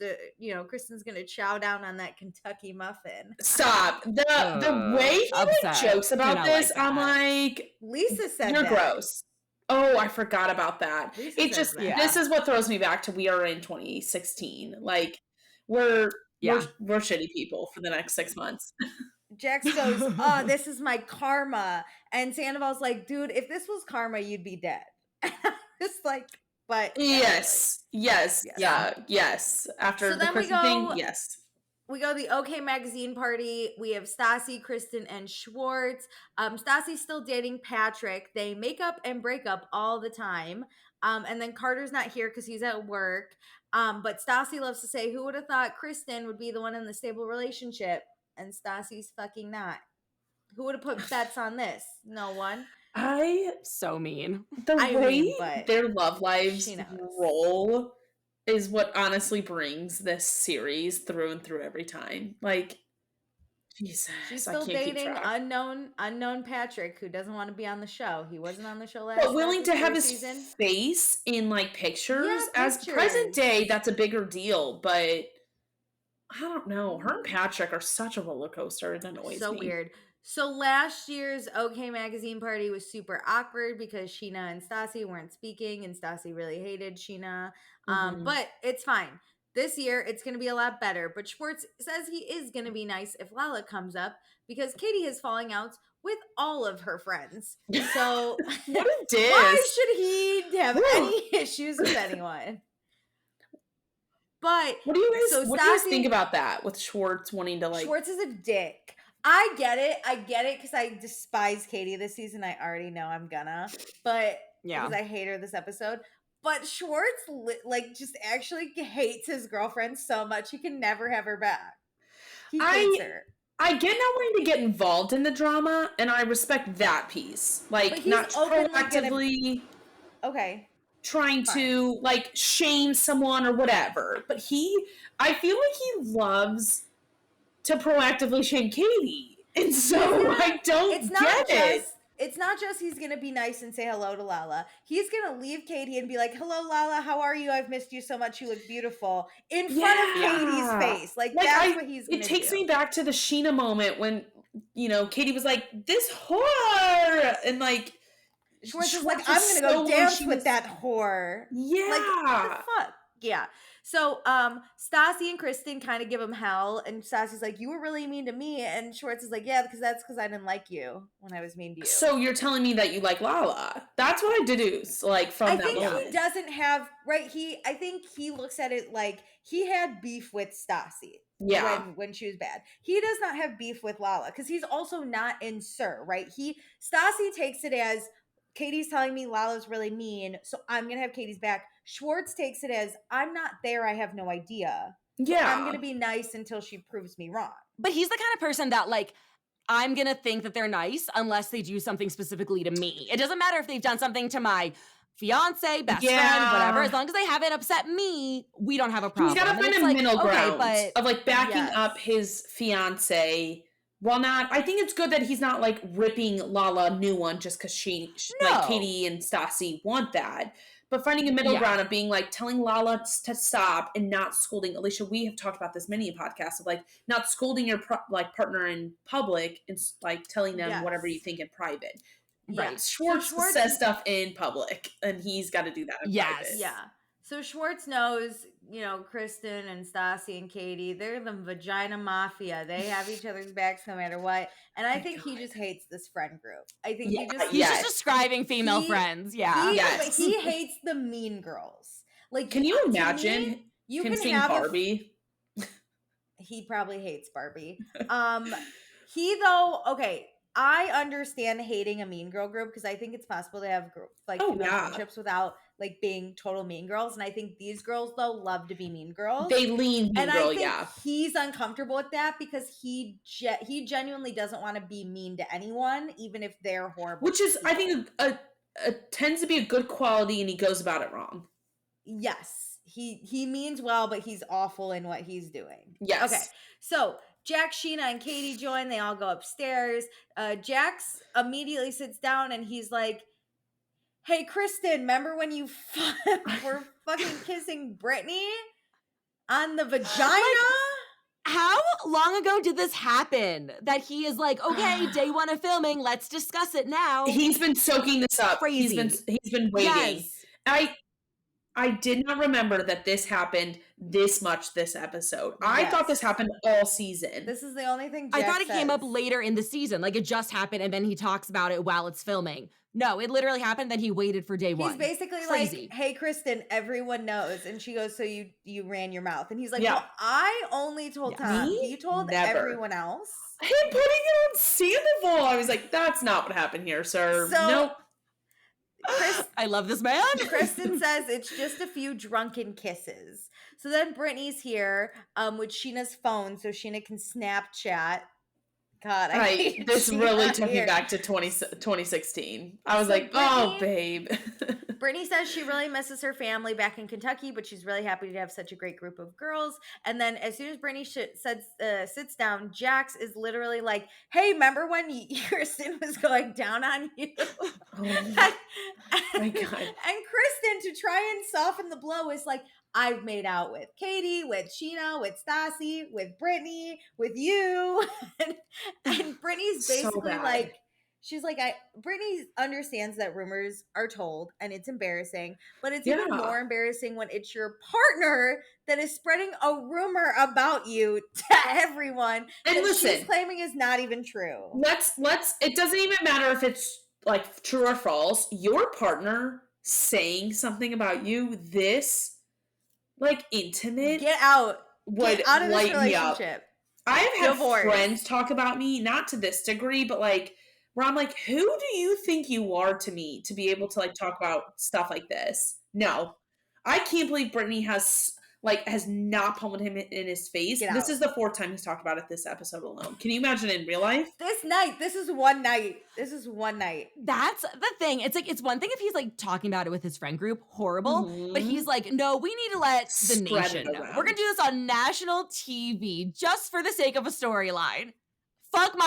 Kristen's going to chow down on that Kentucky muffin. Stop. The way he jokes about this, like I'm like, Lisa said you're gross. Oh, I forgot about that. This is what throws me back to we are in 2016. Like, we're shitty people for the next 6 months. Jax goes, oh, this is my karma. And Sandoval's like, dude, if this was karma, you'd be dead. Just like, but yes. After the Kristen thing, yes. We go to the OK Magazine party. We have Stassi, Kristen, and Schwartz. Stassi's still dating Patrick. They make up and break up all the time. And then Carter's not here because he's at work. But Stassi loves to say, who would have thought Kristen would be the one in the stable relationship? And Stassi's fucking not. Who would have put bets on this? No one. So mean. The way their love lives roll is what honestly brings this series through and through every time. Like, Jesus, she's still dating unknown Patrick, who doesn't want to be on the show. He wasn't on the show last. But willing to have his face in like pictures. As present day, that's a bigger deal. But I don't know. Her and Patrick are such a roller coaster. It annoys me. So weird. So last year's OK Magazine party was super awkward because Sheena and Stassi weren't speaking, and Stassi really hated Sheena. But it's fine. This year, it's going to be a lot better. But Schwartz says he is going to be nice if Lala comes up because Katie has falling outs with all of her friends. So what a diss. Why should he have any issues with anyone? But what do you guys think about that with Schwartz wanting to like... Schwartz is a dick. I get it because I despise Katie this season. I already know I'm gonna. But because I hate her this episode. But Schwartz, like, just actually hates his girlfriend so much he can never have her back. He hates her. I get not wanting to get involved in the drama, and I respect that piece. Like, not proactively trying to, like, shame someone or whatever. But I feel like he loves to proactively shame Katie. And so I don't get it. It's not just he's going to be nice and say hello to Lala. He's going to leave Katie and be like, hello, Lala, how are you? I've missed you so much. You look beautiful. In front of Katie's face. Like that's what he's going to do. It takes me back to the Sheena moment when, you know, Katie was like, this whore! And like, Schwartz is like, I'm going to go dance with that whore. Yeah. Like, what the fuck? Yeah. So, Stassi and Kristen kind of give him hell, and Stassi's like, you were really mean to me, and Schwartz is like, yeah, that's because I didn't like you when I was mean to you. So you're telling me that you like Lala? That's what I deduce, like, from that moment. I think he doesn't have, I think he looks at it like he had beef with Stassi. Yeah. When she was bad. He does not have beef with Lala, because he's also not in Sir, right? Stassi takes it as, Katie's telling me Lala's really mean, so I'm going to have Katie's back. Schwartz takes it as, I'm not there, I have no idea. Yeah. I'm going to be nice until she proves me wrong. But he's the kind of person that, like, I'm going to think that they're nice unless they do something specifically to me. It doesn't matter if they've done something to my fiance, best friend, whatever. As long as they haven't upset me, we don't have a problem. He's got to find a middle ground of, like, backing up his fiance. Well, I think it's good that he's not, like, ripping Lala a new one just because like, Katie and Stassi want that. But finding a middle ground of being, like, telling Lala to stop and not scolding. Alicia, we have talked about this many podcasts of, like, not scolding your, partner in public and, like, telling them whatever you think in private. Right. Schwartz says stuff in public, and he's got to do that in private. Yeah. So Schwartz knows, you know, Kristen and Stassi and Katie, they're the vagina mafia. They have each other's backs no matter what. And I think he just hates this friend group. I think he's just describing female friends. Yeah. But he hates the mean girls. Like, can you imagine him seeing Barbie? He probably hates Barbie. I understand hating a mean girl group because I think it's possible to have female friendships without like being total mean girls. And I think these girls though love to be mean girls. They lean mean girl, I think he's uncomfortable with that because he genuinely doesn't want to be mean to anyone, even if they're horrible. Which is, I think, tends to be a good quality, and he goes about it wrong. Yes, he means well, but he's awful in what he's doing. Yes. Okay, so Jack, Sheena, and Katie join. They all go upstairs. Jax immediately sits down and he's like, hey, Kristen, remember when you were fucking kissing Brittany on the vagina? How long ago did this happen? That he is like, okay, day one of filming, let's discuss it now. He's been soaking this up. Crazy. He's been waiting. Yes. I did not remember that this happened this much this episode. I thought this happened all season. This is the only thing I thought it came up later in the season. Like, it just happened, and then he talks about it while it's filming. No, it literally happened. Then he waited for day one. He's basically Crazy. like, hey, Kristen, everyone knows. And she goes, so you ran your mouth. And he's like, Yeah. well, I only told Tom. Me? You told Never. everyone else. Him putting it on Sandoval. I was like, that's not what happened here, sir. So, nope. I love this man. Kristen says it's just a few drunken kisses. So then Brittany's here with Sheena's phone so Sheena can Snapchat. God, this really took me back to 2016. I was like, oh, babe. Brittany says she really misses her family back in Kentucky, but she's really happy to have such a great group of girls. And then as soon as Brittany sits down, Jax is literally like, hey, remember when Kristen was going down on you? Oh my God. And Kristen, to try and soften the blow, is like, I've made out with Katie, with Sheena, with Stassi, with Brittany, with you. and Brittany's basically like, she's like, Brittany understands that rumors are told and it's embarrassing, but it's even more embarrassing when it's your partner that is spreading a rumor about you to everyone and that she's claiming is not even true. It doesn't even matter if it's like true or false. Your partner saying something about you this like intimate, get out of this relationship. I've had friends talk about me, not to this degree, but like where I'm like, who do you think you are to me to be able to like talk about stuff like this? No, I can't believe Brittany has not pummeled him in his face. This is the 4th time he's talked about it this episode alone. Can you imagine in real life? This is one night. That's the thing. It's like, it's one thing if he's like talking about it with his friend group, horrible, but he's like, no, we need to let the nation know. We're going to do this on national TV just for the sake of a storyline. Fuck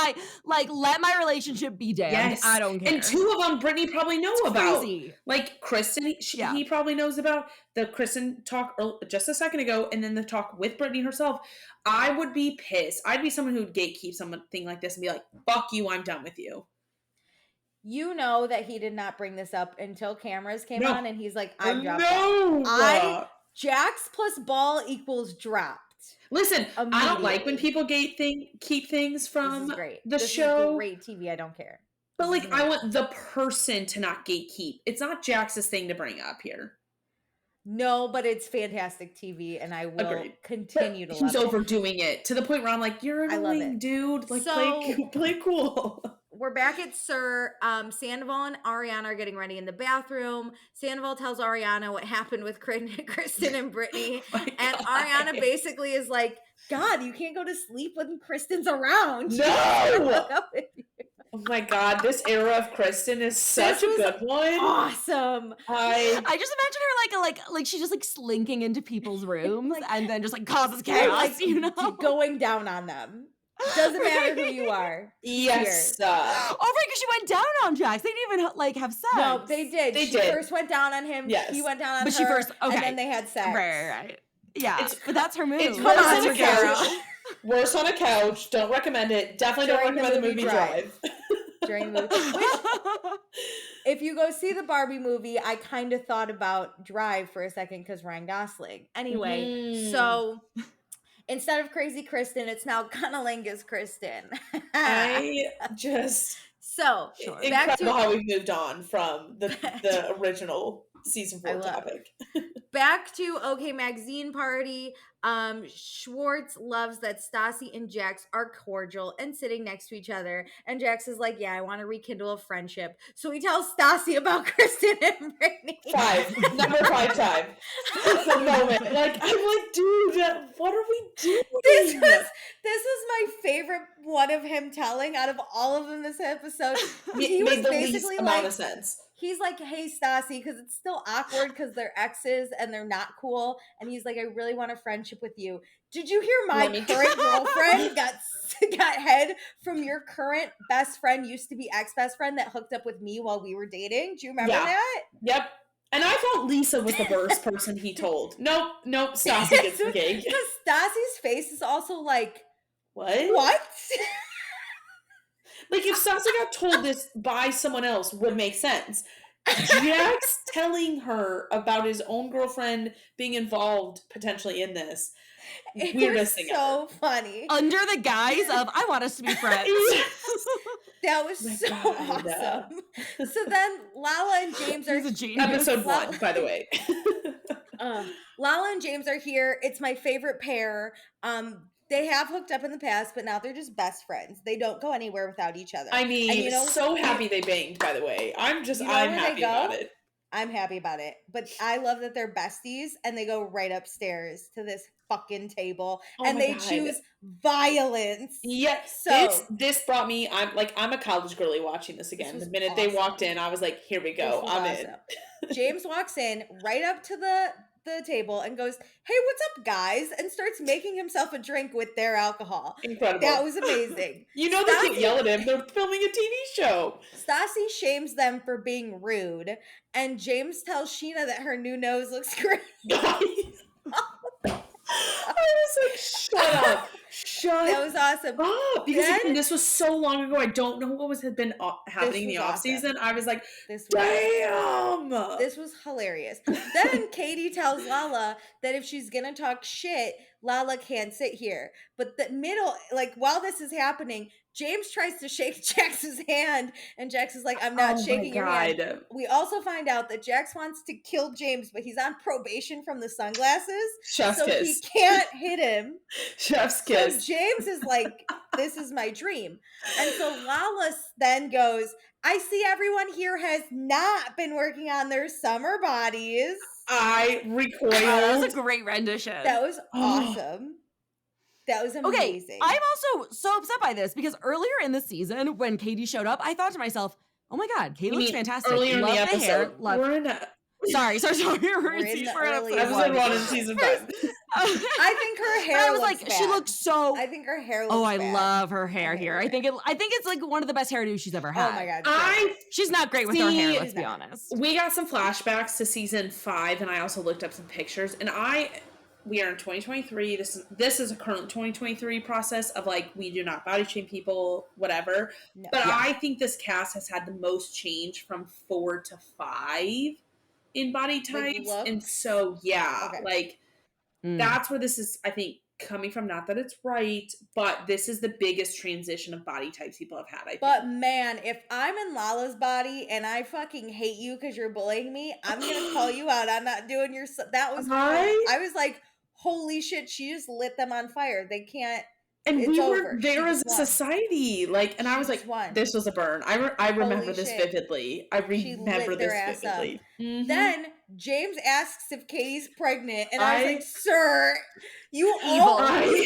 let my relationship be damned. Yes. I don't care. And 2 of them Brittany probably knows about. Crazy. Like Kristen, he probably knows about the Kristen talk just a second ago, and then the talk with Brittany herself. I would be pissed. I'd be someone who would gatekeep something like this and be like, fuck you, I'm done with you. You know that he did not bring this up until cameras came on, and he's like, I've dropped out. Jax plus ball equals dropped. Listen, I don't like when people keep things from the show. This is great TV. I don't care. But like, I want the person to not gatekeep. It's not Jax's thing to bring up here. No, but it's fantastic TV, and I will continue to love it. He's overdoing it to the point where I'm like, you're an annoying dude. Like, play cool. We're back at Sir. Sandoval and Ariana are getting ready in the bathroom. Sandoval tells Ariana what happened with Kristen and Brittany. And Ariana basically is like, God, you can't go to sleep when Kristen's around. No! Oh my God, this era of Kristen is such a good one. Awesome. I just imagine her like she's just like slinking into people's rooms and then just like causes chaos, going down on them. Doesn't matter who you are. Yes. Oh, right, because she went down on Jax. They didn't even like have sex. No, they did. She first went down on him. Yes. He went down on her. But she first, and then they had sex. Right. Yeah, but that's her move. It's worse on a couch. Worse on a couch. Don't recommend it. Definitely don't recommend the movie Drive. During the movie. If you go see the Barbie movie, I kind of thought about Drive for a second because Ryan Gosling. Anyway, so instead of Crazy Kristen, it's now Cunnilingus Kristen. So incredible how we've moved on from the original season 4 topic. Back to OK Magazine Party. Schwartz loves that Stassi and Jax are cordial and sitting next to each other. And Jax is like, yeah, I want to rekindle a friendship. So he tells Stassi about Kristen and Brittany. Number 5 time. That's the moment. Like, I'm like, dude, what are we doing? This was my favorite one of him telling out of all of them this episode. He was basically least amount of sense. He's like, hey, Stassi, because it's still awkward because they're exes and they're not cool. And he's like, I really want a friendship with you. Did you hear my current girlfriend got head from your current best friend, used to be ex-best friend that hooked up with me while we were dating? Do you remember that? Yep. And I thought Lisa was the worst person he told. Nope, Stassi gets engaged. Because Stassi's face is also like, what? Like, if Stassi got told this by someone else, would make sense. Jax telling her about his own girlfriend being involved potentially in this. Weirdest thing so ever. funny. Under the guise of, I want us to be friends. That was so awesome. So then Lala and James are... He's a genius. Episode 1, by the way. Lala and James are here. It's my favorite pair. They have hooked up in the past, but now they're just best friends. They don't go anywhere without each other. I mean, and so happy they banged, by the way. I'm happy about it. I'm happy about it. But I love that they're besties and they go right upstairs to this fucking table and they choose violence. Yeah. So this brought me, I'm a college girly watching this again. The minute they walked in, I was like, here we go. I'm in. James walks in right up to the table and goes, "Hey, what's up, guys?" and starts making himself a drink with their alcohol. Incredible. That was amazing. They can't yell at him. They're filming a TV show. Stassi shames them for being rude, and James tells Sheena that her new nose looks great. I was like, shut up. That was awesome. Because this was so long ago. I don't know what had been happening in the off season. I was like, damn. This was hilarious. Then Katie tells Lala that if she's gonna talk shit, Lala can't sit here. But the middle, while this is happening, James tries to shake Jax's hand, and Jax is like, "I'm not shaking your hand." We also find out that Jax wants to kill James, but he's on probation from the sunglasses, Chef's kiss. He can't hit him. Chef's kiss. So James is like, "This is my dream," and so Lala then goes, "I see everyone here has not been working on their summer bodies." I recoiled. That was a great rendition. That was awesome. That was amazing. Okay, I'm also so upset by this because earlier in the season, when Katie showed up, I thought to myself, "Oh my God, Katie looks fantastic." Earlier in the episode, hair, we're in Sorry. We're in the early episode 1 in season 5. I think her hair. I was like, bad. she looks so. I think her hair looks. Oh, I bad. love her hair here. I think it's like one of the best hairdos she's ever had. Oh my God, she's not great with her hair. Let's be honest. We got some flashbacks to season 5, and I also looked up some pictures. And we are in 2023. This is a current 2023 process of we do not body shame people, whatever. No. But I think this cast has had the most change from 4 to 5 in body types, and so that's where this is, I think, coming from. Not that it's right, but this is the biggest transition of body types people have had. But man, if I'm in Lala's body and I fucking hate you because you're bullying me, I'm gonna call you out. I'm not doing your. That was I was like, holy shit! She just lit them on fire. They can't. And we were there as a society, and I was like, this was a burn. I remember this vividly. I remember this vividly. Mm-hmm. Then James asks if Katie's pregnant, and I was like, sir, you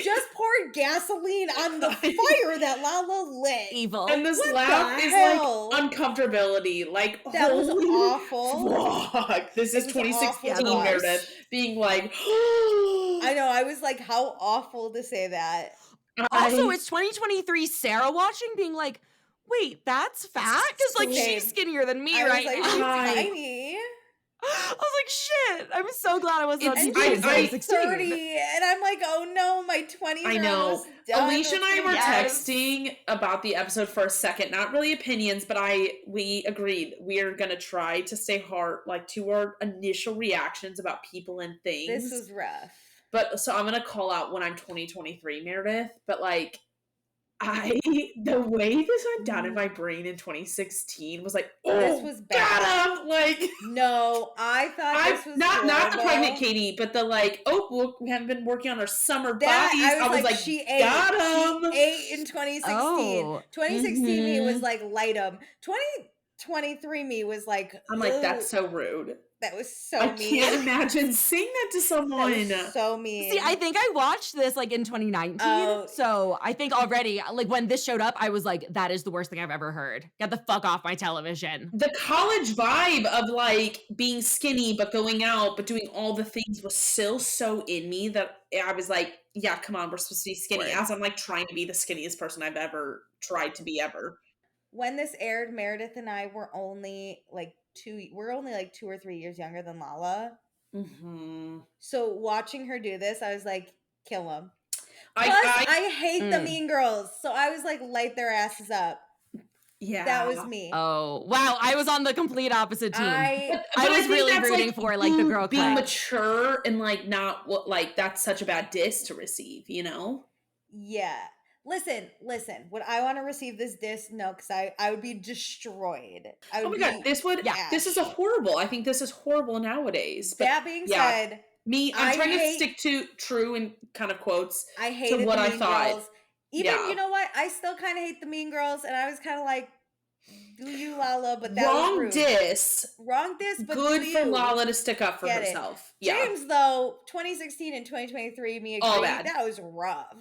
just poured gasoline on the fire that Lala lit. Evil. And this laugh is uncomfortability. That was awful. Fuck. This is 2016 Meredith being like, I know. I was like, how awful to say that. Also, it's 2023 Sarah watching, being like, wait, that's fat? Because she's skinnier than me right now. She's tiny. I was like, shit. I'm so glad I wasn't on TV in 2016. 30, and I'm like, oh no, my 20s I know. Done. Alicia and I were texting about the episode for a second. Not really opinions, but we agreed we're gonna try to stay hard, to our initial reactions about people and things. This was rough. But so I'm gonna call out when I'm 2023 Meredith, but the way this went down in my brain in 2016 was this was bad. Got him! No, I thought this was not the pregnant Katie, but the look, we haven't been working on our summer bodies. I was like, she ate. Got him. She ate in 2016. 2016 me was light 'em. 2023 me was I'm like, that's so rude. That was so mean. I can't imagine saying that to someone. That was so mean. See, I think I watched this in 2019. So I think already, when this showed up, I was like, that is the worst thing I've ever heard. Get the fuck off my television. The college vibe of being skinny but going out but doing all the things was still so in me that I was like, yeah, come on, we're supposed to be skinny. As I'm trying to be the skinniest person I've ever tried to be ever. When this aired, Meredith and I were only we're only 2 or 3 years younger than Lala. Mm-hmm. So watching her do this, I was like, kill them. Plus, I hate the Mean Girls. So I was like, light their asses up. Yeah. That was me. Oh, wow. I was on the complete opposite team. I was really rooting for like the girl being crush. mature and like not what like that's such a bad diss to receive, you know? Yeah. Listen. Would I want to receive this diss? No, because I would be destroyed. I would Oh my God, this is a horrible. I think this is horrible nowadays. But that being said, I'm trying to stick to true and kind of quotes I hated what the I Mean thought. Girls. Even, you know what? I still kind of hate the Mean Girls, and I was kind of like, do you, Lala? But that was rude. Wrong diss, but good for Lala to stick up for herself. James, though, 2016 and 2023, me agree. That was rough.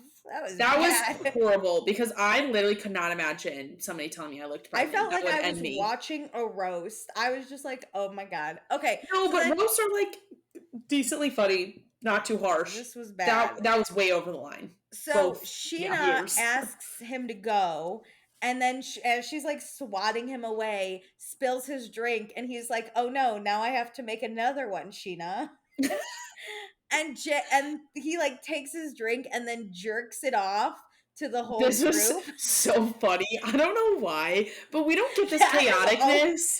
That was horrible because I literally could not imagine somebody telling me I looked pregnant. I felt like I was watching a roast. I was just like, oh my God. Okay. No, so but roasts are like decently funny, not too harsh. This was bad. That was way over the line. So Sheena asks him to go, and then as she's like swatting him away, spills his drink, and he's like, oh no, now I have to make another one, Sheena. And he like takes his drink and then jerks it off to the whole group. Was so funny. I don't know why, but we don't get this chaoticness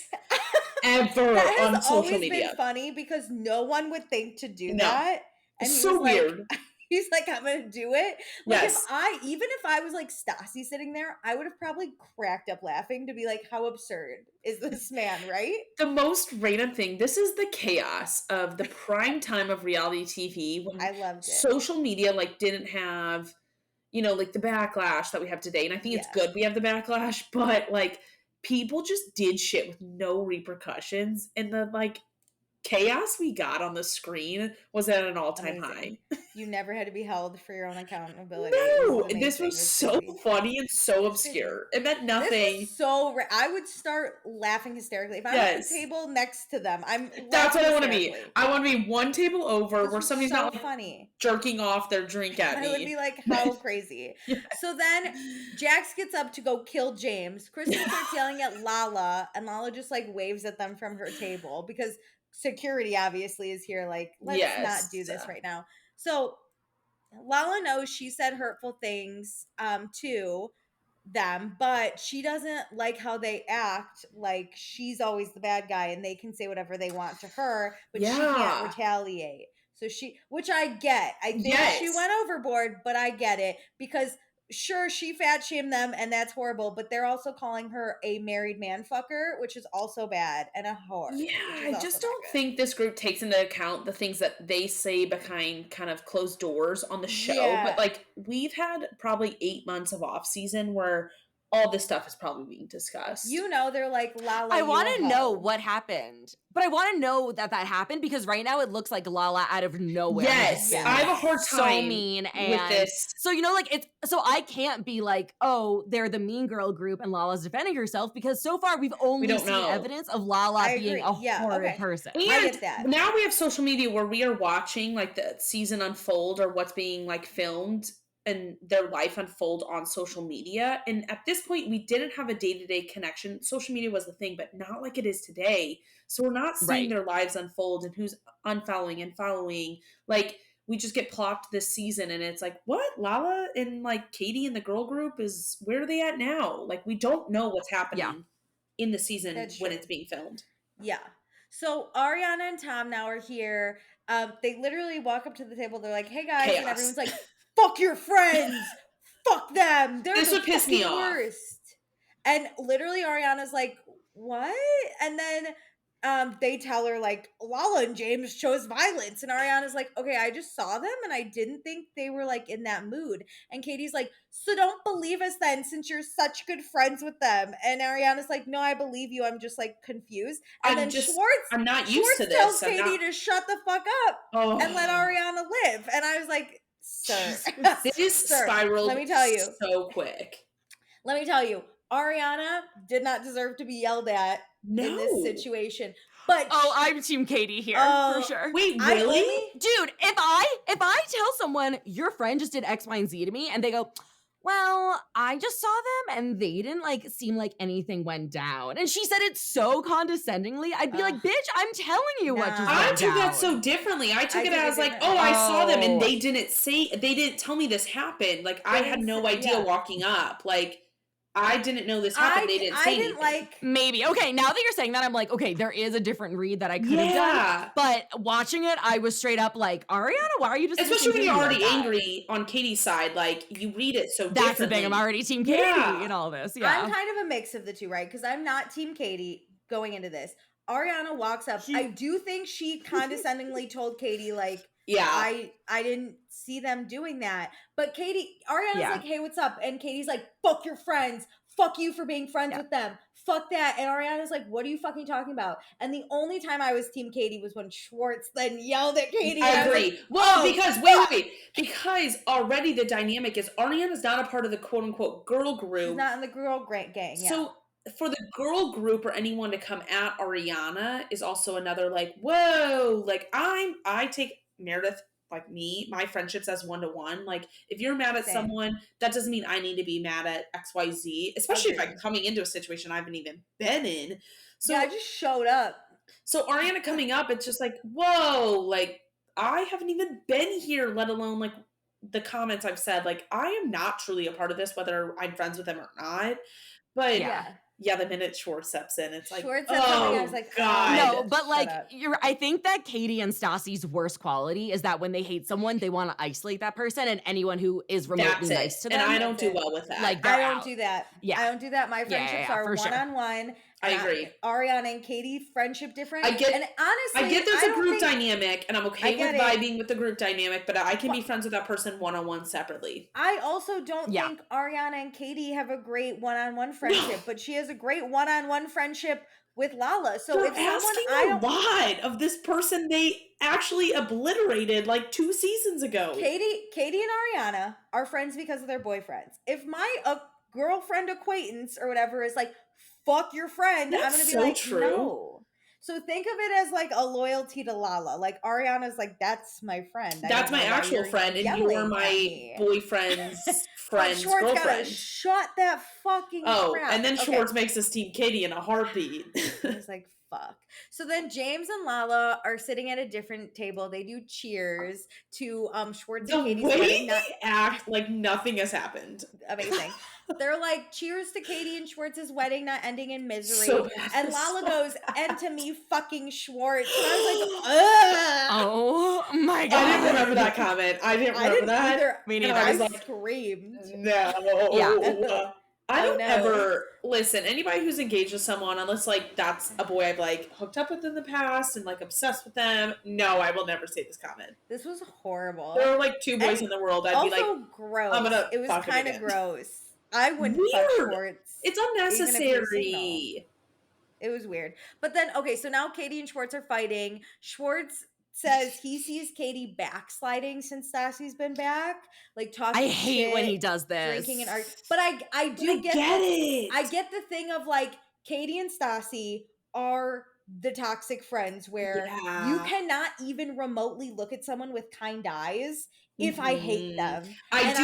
ever on social media. It's been funny because no one would think to do that. And it's so weird. He's like, I'm gonna do it. Like even if I was like Stassi sitting there, I would have probably cracked up laughing to be like, how absurd is this man, right? The most random thing, this is the chaos of the prime time of reality TV. When I loved it. Social media like didn't have, you know, like the backlash that we have today. And I think it's good we have the backlash, but like people just did shit with no repercussions. And the like chaos we got on the screen was at an all-time high. You never had to be held for your own accountability. No, this was so funny and so obscure. It meant nothing. This was I would start laughing hysterically if I'm at the table next to them. That's what I want to be. I want to be one table over where somebody's not like funny jerking off their drink at me. I would be like, how crazy. So then Jax gets up to go kill James. Kristen starts yelling at Lala, and Lala just like waves at them from her table because security obviously is here like, let's not do this right now. So Lala knows she said hurtful things to them, but she doesn't like how they act like she's always the bad guy and they can say whatever they want to her, but she can't retaliate. So which I get. I think she went overboard, but I get it because sure, she fat shamed them and that's horrible, but they're also calling her a married man fucker, which is also bad, and a whore. Yeah, I just don't think this group takes into account the things that they say behind kind of closed doors on the show. Yeah. But like we've had probably 8 months of off season where all this stuff is probably being discussed. You know, they're like, Lala, I want to know what happened. But I want to know that happened because right now it looks like Lala out of nowhere. Yes, I have a hard time so mean and with this. So, you know, like so I can't be like, oh, they're the mean girl group and Lala's defending herself because so far we've only seen evidence of Lala being a horrid person. And I get that. Now we have social media where we are watching like the season unfold or what's being like filmed and their life unfold on social media. And at this point, we didn't have a day-to-day connection. Social media was the thing, but not like it is today. So we're not seeing their lives unfold and who's unfollowing and following. Like, we just get plopped this season and it's like, what? Lala and like Katie and the girl group where are they at now? Like, we don't know what's happening in the season when it's being filmed. Yeah. So Ariana and Tom now are here. They literally walk up to the table. They're like, hey guys. Chaos. And everyone's like, fuck your friends. Fuck them. They're this would piss me off. Worst. And literally Ariana's like, what? And then they tell her like Lala and James chose violence. And Ariana's like, okay, I just saw them and I didn't think they were like in that mood. And Katie's like, so don't believe us then since you're such good friends with them. And Ariana's like, no, I believe you. I'm just like confused. And then I'm not used to this. Schwartz tells Katie to shut the fuck up and let Ariana live. And I was like, sir, this spiraled let me tell you, so quick. Let me tell you, Ariana did not deserve to be yelled at in this situation. But I'm Team Katie here for sure. Wait, really? Dude, if I tell someone your friend just did X, Y, and Z to me and they go, well, I just saw them and they didn't like seem like anything went down. And she said it so condescendingly. I'd be like, bitch, I'm telling you what just went down. I took that so differently. I took it as like, I saw them and they didn't tell me this happened. Like I had no idea walking up. Like I didn't know this happened. They didn't say anything. Maybe. Okay, now that you're saying that, I'm like, okay, there is a different read that I could have done. But watching it, I was straight up like, Ariana, why are you just especially when you're already angry on Katie's side, like you read it so differently. That's the thing. I'm already Team Katie in all this. Yeah. I'm kind of a mix of the two, right? Because I'm not Team Katie going into this. Ariana walks up. I do think she condescendingly told Katie, like, I didn't see them doing that. But Ariana's like, hey, what's up? And Katie's like, fuck your friends. Fuck you for being friends with them. Fuck that. And Ariana's like, what are you fucking talking about? And the only time I was Team Katie was when Schwartz then yelled at Katie. I agree. Like, well, because, wait. Because already the dynamic is Ariana's not a part of the quote unquote girl group. She's not in the girl gang. Yeah. So for the girl group or anyone to come at Ariana is also another like, whoa, like I take Meredith, like me, my friendships as 1-to-1. Like if you're mad at someone, that doesn't mean I need to be mad at XYZ, especially if I'm coming into a situation I haven't even been in. So I just showed up. So Ariana coming up, it's just like, whoa, like I haven't even been here, let alone like the comments I've said. Like I am not truly a part of this, whether I'm friends with them or not. But yeah, the minute Schwartz steps in, it's like, Schwartz said something, I was like, God. No, but like, I think that Katie and Stassi's worst quality is that when they hate someone, they want to isolate that person and anyone who is remotely nice to them. And I don't do well with that. Like, I don't do that. Yeah. I don't do that. My friendships are one-on-one. I agree. Ariana and Katie, friendship different. And honestly, I get there's a group dynamic, and I'm okay with vibing with the group dynamic, but I can be friends with that person one-on-one separately. I also don't think Ariana and Katie have a great one-on-one friendship, but she has a great one-on-one friendship with Lala. So They're asking a lot of this person they actually obliterated like 2 seasons ago. Katie and Ariana are friends because of their boyfriends. If my girlfriend acquaintance or whatever is like, fuck your friend, I'm gonna be like, true. No. So think of it as like a loyalty to Lala. Like Ariana's like, that's my friend. That's my actual friend, and you're my boyfriend's friend's girlfriend. Gotta shut that fucking crap. And then Schwartz makes us Team Katie in a heartbeat. It's like, fuck. So then James and Lala are sitting at a different table. They do cheers to Schwartz and Katie's wedding. They act like nothing has happened. Amazing. They're like, cheers to Katie and Schwartz's wedding not ending in misery. And Lala goes, and to me fucking Schwartz. And I was like, ugh. Oh my God. I didn't remember that comment. I didn't remember that. Either. Me neither. I was like, screamed. No. Yeah. I don't ever listen. Anybody who's engaged with someone, unless like that's a boy I've like hooked up with in the past and like obsessed with them. No, I will never say this comment. This was horrible. There were like 2 boys in the world. I'd be like, gross. It was kind of gross. I wouldn't fuck Schwartz. It's unnecessary. It was weird. But then, okay, so now Katie and Schwartz are fighting. Schwartz says he sees Katie backsliding since Stassi's been back, like talking. I hate when he does this, drinking and arguing. But I get it. I get the thing of like Katie and Stassi are the toxic friends where you cannot even remotely look at someone with kind eyes if I hate them. I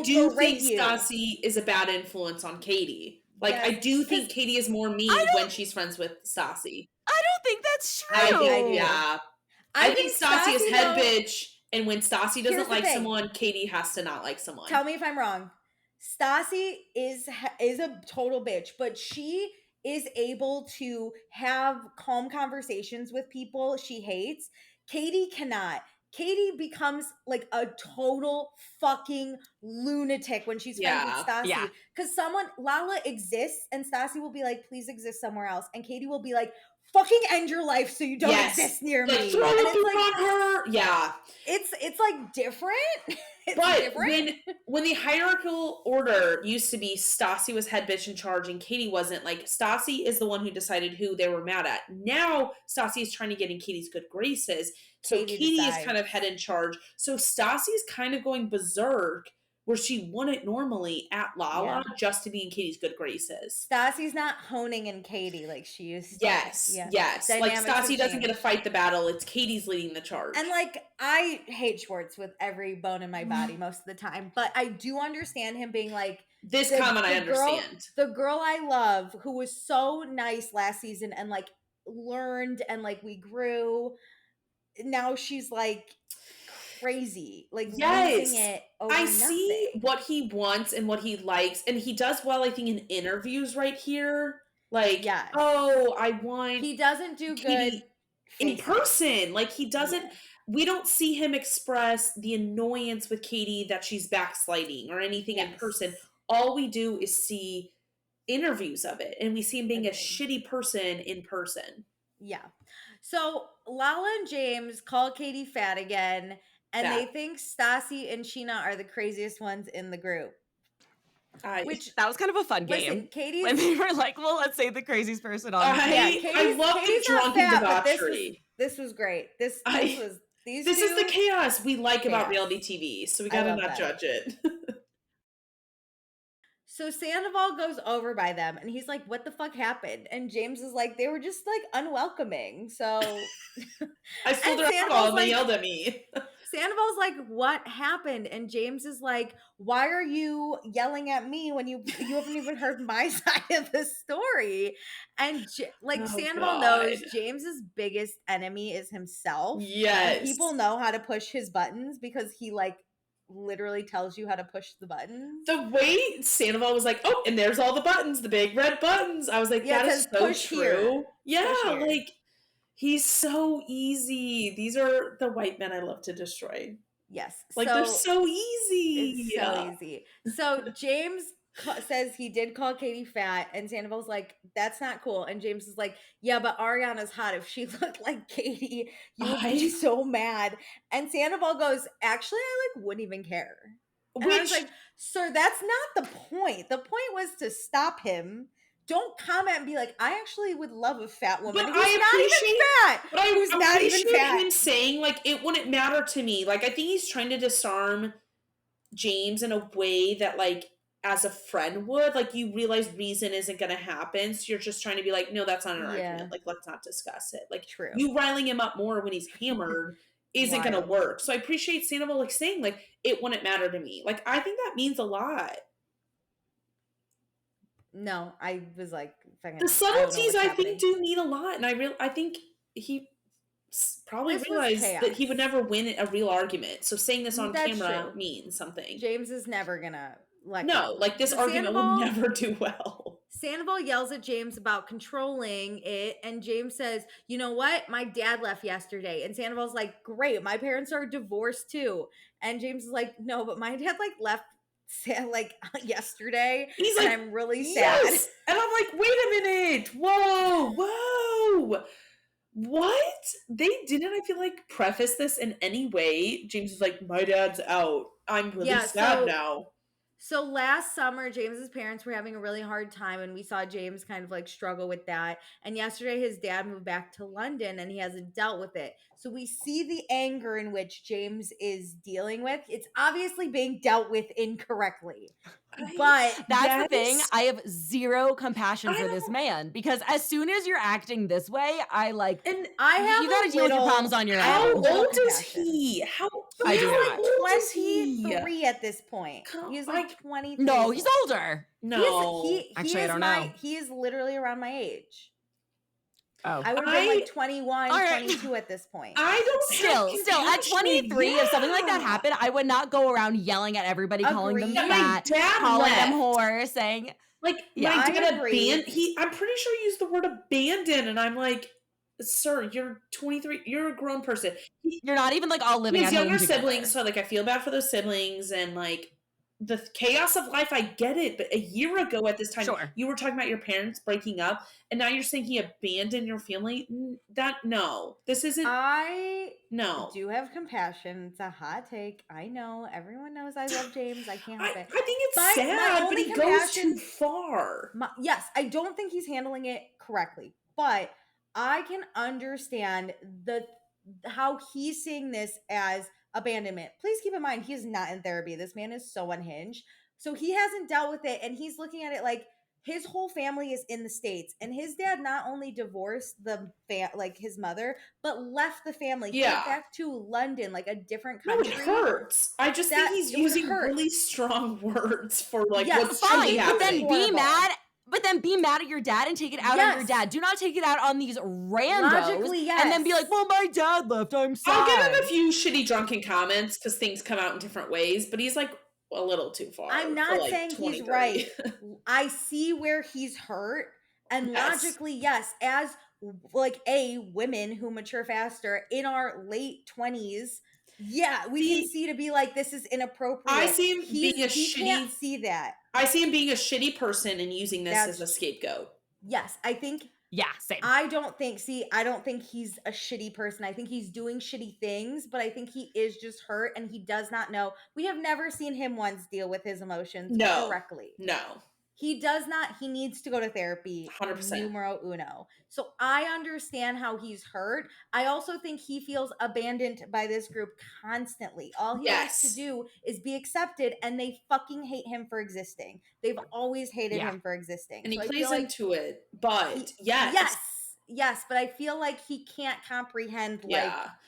do think Stassi is a bad influence on Katie. Like I do think Katie is more mean when she's friends with Stassi. I don't think that's true. I think Stassi is head bitch, and when Stassi doesn't like someone, Katie has to not like someone. Tell me if I'm wrong. Stassi is a total bitch, but she is able to have calm conversations with people she hates. Katie cannot. Katie becomes like a total fucking lunatic when she's friends with Stassi. Yeah. Because Lala exists, and Stassi will be like, please exist somewhere else. And Katie will be like, fucking end your life so you don't exist near me. Throw and it's like, on her. Yeah. It's like different. When the hierarchical order used to be Stassi was head bitch in charge and Katie wasn't, like Stassi is the one who decided who they were mad at. Now Stassi is trying to get in Katie's good graces. So Katie is kind of head in charge. So Stassi is kind of going berserk where she wouldn't normally at Lala just to be in Katie's good graces. Stassi's not honing in Katie like she used to. Yes. Dynamics like Stassi doesn't get to fight the battle. It's Katie's leading the charge. And like, I hate Schwartz with every bone in my body most of the time, but I do understand him being like, this comment I understand. The girl I love who was so nice last season and like learned and like we grew. Now she's like crazy. Like losing it over I nothing. see what he wants and what he likes, and he does well, I think, in interviews right here. Like, I want he doesn't do Katie good in person. Like, he doesn't, we don't see him express the annoyance with Katie that she's backsliding or anything in person. All we do is see interviews of it, and we see him being a shitty person in person. Yeah. So Lala and James call Katie fat again, and they think Stassi and Sheena are the craziest ones in the group. Which that was kind of a fun game. Listen, Katie's when they were like, "Well, let's say the craziest person on." I love the drunken debauchery. This was great. This is the chaos we like about reality TV. So we gotta not judge it. So Sandoval goes over by them and he's like, what the fuck happened? And James is like, they were just like unwelcoming. So I stole their alcohol and they yelled at me. Sandoval's like, what happened? And James is like, why are you yelling at me when you haven't even heard my side of the story? And Sandoval knows James's biggest enemy is himself. Yes. And people know how to push his buttons because he literally tells you how to push the buttons. The way Sandoval was like, oh, and there's all the buttons, the big red buttons. I was like, that is so true. Yeah, he's so easy. These are the white men I love to destroy. Yes. They're so easy. It's so easy. So James says he did call Katie fat, and Sandoval's like, that's not cool. And James is like, yeah, but Ariana's hot. If she looked like Katie, you would be so mad. And Sandoval goes, actually, I wouldn't even care. And I was like, sir, that's not the point. The point was to stop him. Don't comment and be like, I actually would love a fat woman who's not even fat. But I appreciate him saying, it wouldn't matter to me. I think he's trying to disarm James in a way that, as a friend would, you realize reason isn't going to happen. So you're just trying to be like, no, that's not an argument. Let's not discuss it. True. You riling him up more when he's hammered isn't going to work. So I appreciate Sandoval saying, it wouldn't matter to me. I think that means a lot. No, I was like, the subtleties I think do mean a lot. And I think he probably realized that he would never win a real argument. So saying this on camera means something. James is never going to this argument will never do well. Sandoval yells at James about controlling it, and James says, you know what? My dad left yesterday. And Sandoval's like, great, my parents are divorced too. And James is like, no, but my dad left yesterday. He's like, I'm really sad. Yes. And I'm like, wait a minute. Whoa. What? They didn't, I feel preface this in any way. James is like, my dad's out. I'm really sad now. So last summer, James's parents were having a really hard time, and we saw James kind of struggle with that. And yesterday, his dad moved back to London, and he hasn't dealt with it. So we see the anger in which James is dealing with. It's obviously being dealt with incorrectly. But that's the thing. I have zero compassion for this man, because as soon as you're acting this way, you gotta deal with your problems on your own. How old is he? I do not. 23 at this point. He's 23. No, he's older. No. Actually, I don't know. He is literally around my age. Oh. I would have been 21, 22 at this point. I don't still at 23, if something like that happened, I would not go around yelling at everybody, calling them fat, calling them whore, saying my dad I'm pretty sure he used the word abandon, and I'm like, sir, you're 23, you're a grown person. You're not even all living at home together. His younger siblings, so I feel bad for those siblings, and the chaos of life, I get it, but a year ago at this time, you were talking about your parents breaking up, and now you're saying he abandoned your family? This isn't... I do have compassion. It's a hot take. I know. Everyone knows I love James. I can't help it. I think it's sad, but he goes too far. Yes, I don't think he's handling it correctly, but I can understand how he's seeing this as abandonment. Please keep in mind, he is not in therapy. This man is so unhinged. So he hasn't dealt with it, and he's looking at it his whole family is in the States, and his dad not only divorced his mother, but left the family, went back to London, a different country. No, it hurts. I just think he's using really strong words for what's fine, really but happening. then be mad But then be mad at your dad and take it out on your dad. Do not take it out on these randos. Logically, yes. And then be like, well, my dad left. I'm sad. I'll give him a few shitty drunken comments because things come out in different ways, but he's like a little too far. I'm not saying he's right. I see where he's hurt. And logically, yes, as like women who mature faster in our late 20s, we can see to be like, this is inappropriate. I see him being a shitty. Can't see that. I see him being a shitty person and using this as a scapegoat. Yes, I think. Yeah, same. I don't think he's a shitty person. I think he's doing shitty things, but I think he is just hurt and he does not know. We have never seen him once deal with his emotions correctly. No. He does not. He needs to go to therapy. 100%. Numero uno. So I understand how he's hurt. I also think he feels abandoned by this group constantly. All he wants to do is be accepted, and they fucking hate him for existing. They've always hated him for existing. And he plays into it. But Yes, but I feel like he can't comprehend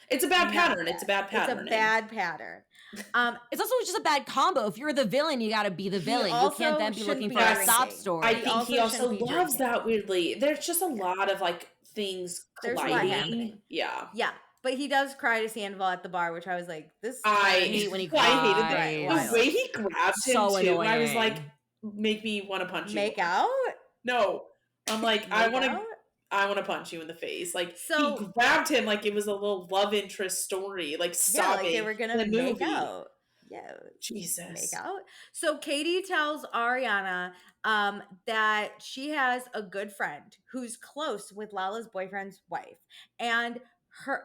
it's a bad pattern. It's a bad pattern. It's a bad pattern. It's also just a bad combo. If you're the villain, you got to be the villain. You can't then be looking for a sob story. I think he also loves that weirdly. There's just a lot of like things colliding. Yeah. But he does cry to Sandoval at the bar, which I was like, I hate when he cries. I hated that. The way he grabbed him too. Annoying. I was like, make me want to punch you. Make out? No. I'm like, I want to punch you in the face. Like, he grabbed him like it was a little love interest story, like sobbing. Like they were gonna make out. Yeah, Jesus. Make out. So Katie tells Ariana that she has a good friend who's close with Lala's boyfriend's wife, and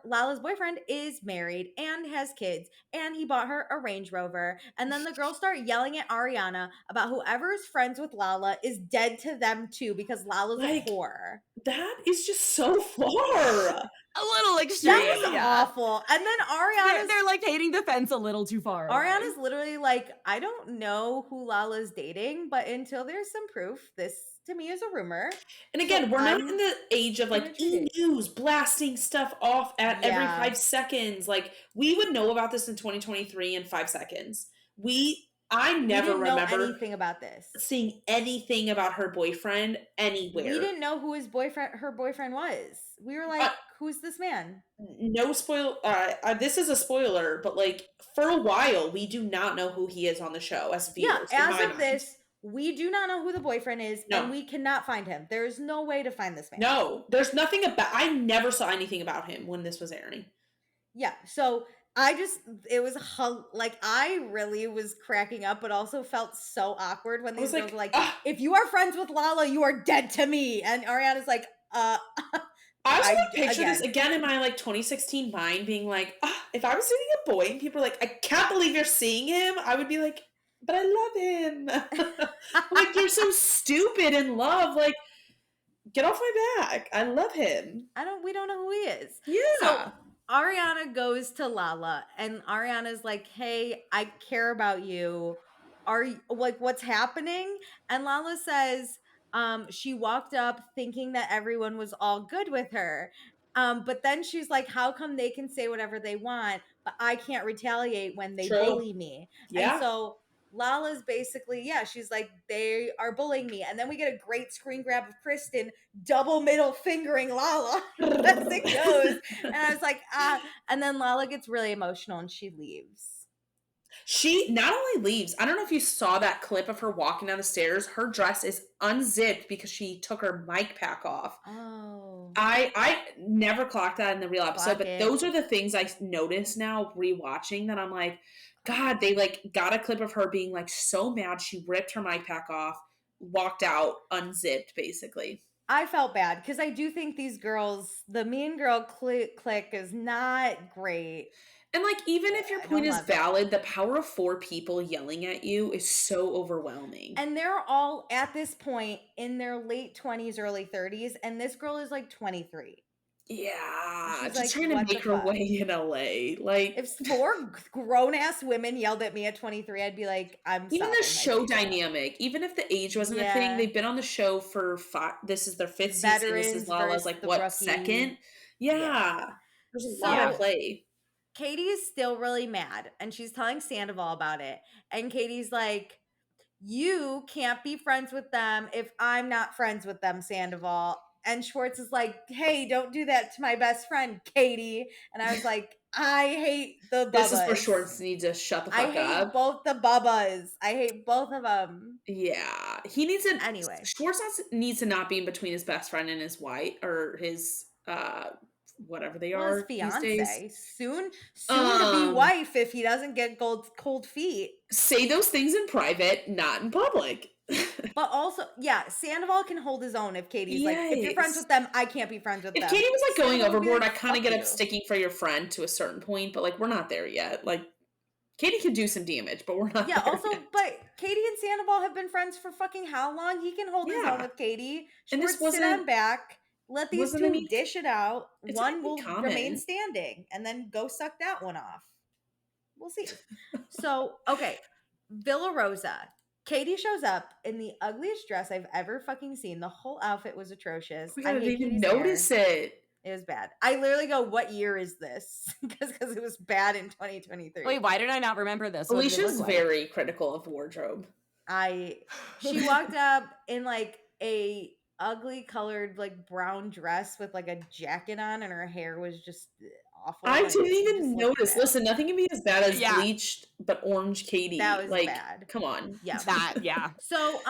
Lala's boyfriend is married and has kids, and he bought her a Range Rover. And then the girls start yelling at Ariana about whoever is friends with Lala is dead to them too, because Lala's a whore. That is just so far. A little extreme. That was awful. And then Ariana, they're like hating the fence a little too far. Ariana's literally like, I don't know who Lala's dating, but until there's some proof, this to me is a rumor. And again, we're not in the age of like e-news blasting stuff off at every 5 seconds. Like, we would know about this in 2023 in 5 seconds. I never remember know anything about this. Seeing anything about her boyfriend anywhere. We didn't know who her boyfriend was. We were like, who's this man? No spoil. This is a spoiler, but like for a while, we do not know who he is on the show as viewers. Yeah, as of this, we do not know who the boyfriend is, and we cannot find him. There is no way to find this man. No, there's nothing about. I never saw anything about him when this was airing. Yeah, so it was like, I really was cracking up, but also felt so awkward when these girls were like, if you are friends with Lala, you are dead to me. And Ariana's like, I also picture this again in my like 2016 mind being like, if I was dating a boy and people are like, I can't believe you're seeing him, I would be like, but I love him. Like, you're so stupid in love. Like, get off my back. I love him. We don't know who he is. Yeah. So Ariana goes to Lala, and Ariana's like, hey, I care about you. Are you, like, what's happening? And Lala says she walked up thinking that everyone was all good with her. But then she's like, how come they can say whatever they want, but I can't retaliate when they bully me? Yeah. And so Lala's basically, she's like, they are bullying me. And then we get a great screen grab of Kristen double middle fingering Lala as it goes. And I was like, and then Lala gets really emotional and she leaves. She not only leaves, I don't know if you saw that clip of her walking down the stairs. Her dress is unzipped because she took her mic pack off. Oh. I never clocked that in the real episode, but those are the things I notice now rewatching that I'm like, God, they like got a clip of her being like so mad she ripped her mic pack off, walked out, unzipped basically. I felt bad because I do think these girls, the mean girl clique is not great. And like, even if your point is valid, the power of 4 people yelling at you is so overwhelming. And they're all at this point in their late 20s, early 30s, and this girl is like 23. Yeah, she's just like, trying to make her way in LA. Like, if 4 grown-ass women yelled at me at 23, I'd be like, I'm even the show dynamic, even if the age wasn't a thing, they've been on the show for 5, this is their 5th season, this is Lala's like, what, rookie. 2nd? Yeah. There's a lot of play. Katie's still really mad, and she's telling Sandoval about it, and Katie's like, you can't be friends with them if I'm not friends with them, Sandoval. And Schwartz is like, hey, don't do that to my best friend, Katie. And I was like, I hate the Bubbas. This is where Schwartz needs to shut the fuck up. I hate both the Bubbas. I hate both of them. Yeah. He needs to, anyway. Schwartz needs to not be in between his best friend and his wife, or his, whatever they are. His fiance. These days. Soon to be wife if he doesn't get cold feet. Say those things in private, not in public. But also, yeah, Sandoval can hold his own if Katie's like, if you're friends with them, I can't be friends with them. If Katie was like going overboard, like, I kind of get up sticking for your friend to a certain point, but like we're not there yet. Like Katie can do some damage, but we're not there also, yet. But Katie and Sandoval have been friends for fucking how long? He can hold his own with Katie. Schwartz sit on back. Let these two dish it out. One will remain standing and then go suck that one off. We'll see. So, okay. Villa Rosa. Katie shows up in the ugliest dress I've ever fucking seen. The whole outfit was atrocious. I didn't even notice it. It was bad. I literally go, what year is this? Because it was bad in 2023. Wait, why did I not remember this? Alicia's very critical of wardrobe. She walked up in like a ugly colored like brown dress with like a jacket on, and her hair was just awful. I didn't even notice. Listen, nothing can be as bad as bleached but orange Katie. That was like, bad. Come on. Yeah. Yeah. So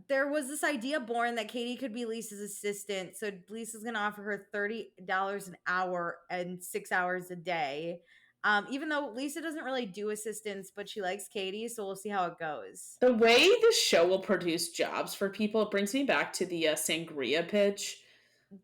there was this idea born that Katie could be Lisa's assistant. So Lisa's gonna offer her $30 an hour and 6 hours a day. Even though Lisa doesn't really do assistants, but she likes Katie, so we'll see how it goes. The way this show will produce jobs for people, it brings me back to the sangria pitch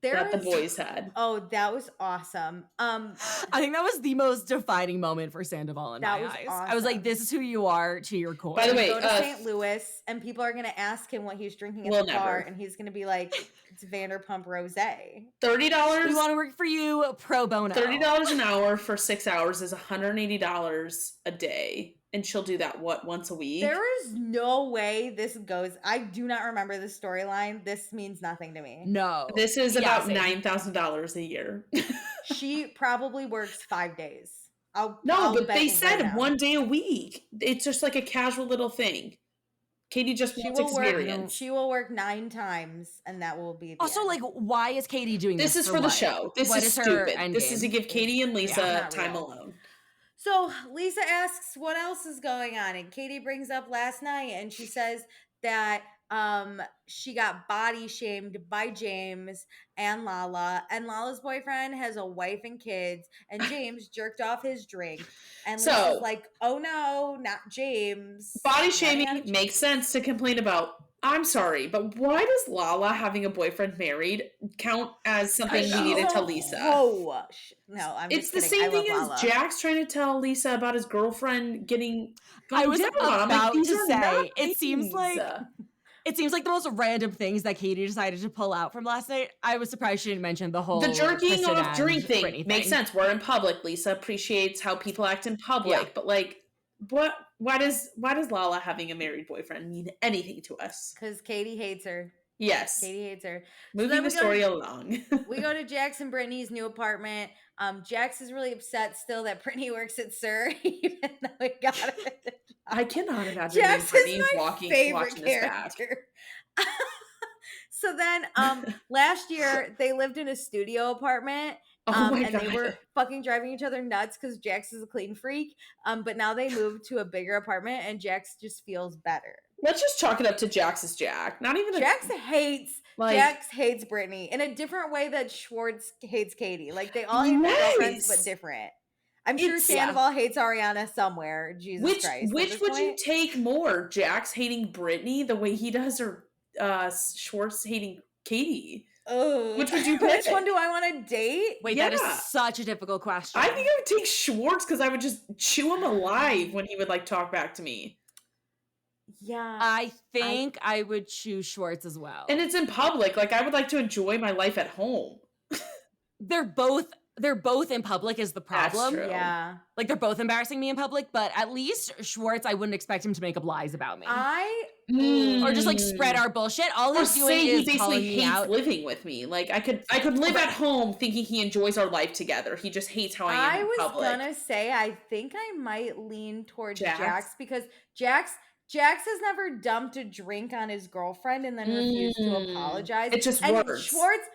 that the boys had. Oh, that was awesome. I think that was the most defining moment for Sandoval in my eyes. Awesome. I was like, this is who you are to your core. By the way, go to St. Louis, and people are going to ask him what he's drinking at the bar, and he's going to be like, it's Vanderpump Rosé. $30. We want to work for you pro bono. $30 an hour for 6 hours is $180 a day. And she'll do that, once a week? There is no way this goes. I do not remember the storyline. This means nothing to me. No. This is about $9,000 a year. She probably works 5 days. But they said 1 day a week. It's just like a casual little thing. Katie just wants experience. She will work 9 times, and that will be also end. Like, why is Katie doing this? This is for the show. This is stupid. This is to give Katie and Lisa time alone. So Lisa asks what else is going on, and Katie brings up last night, and she says that she got body shamed by James and Lala, and Lala's boyfriend has a wife and kids, and James jerked off his drink, and Lisa's like, oh no, not James. Body shaming makes sense to complain about. I'm sorry, but why does Lala having a boyfriend married count as something we need to tell Lisa? Oh, no, I'm it's just the kidding. same thing as Jax trying to tell Lisa about his girlfriend getting. I was about to say, it seems like the most random things that Katie decided to pull out from last night. I was surprised she didn't mention the whole jerking off drink thing. Makes sense. We're in public. Lisa appreciates how people act in public, but like, what? Why does Lala having a married boyfriend mean anything to us? Because Katie hates her. Yes. Katie hates her. Moving the story along. We go to Jax and Brittany's new apartment. Jax is really upset still that Brittany works at SUR, even though he got it. I cannot imagine Jax Brittany is my watching favorite this character. So then last year they lived in a studio apartment. And they were fucking driving each other nuts because Jax is a clean freak. But now they moved to a bigger apartment, and Jax just feels better. Let's just chalk it up to Jax's Jack. Not even Jax hates Brittany in a different way that Schwartz hates Katie. Like they all hate their girlfriends, but different. I'm sure Sandoval hates Ariana somewhere. Jesus Christ. Which would you take more? Jax hating Brittany the way he does, or Schwartz hating Katie? Oh, which would you pick? Which one do I want to date? Wait, that is such a difficult question. I think I would take Schwartz because I would just chew him alive when he would like talk back to me. Yeah, I think I would choose Schwartz as well. And it's in public. Like I would like to enjoy my life at home. They're both in public is the problem. That's true. Yeah. Like they're both embarrassing me in public, but at least Schwartz, I wouldn't expect him to make up lies about me. Or just like spread our bullshit. All he's doing is he calling basically me hates out. living with me. Like I could live at home thinking he enjoys our life together. He just hates how I am in public. I was gonna say I think I might lean towards Jax because Jax Jax has never dumped a drink on his girlfriend and then refused to apologize. It's just and words.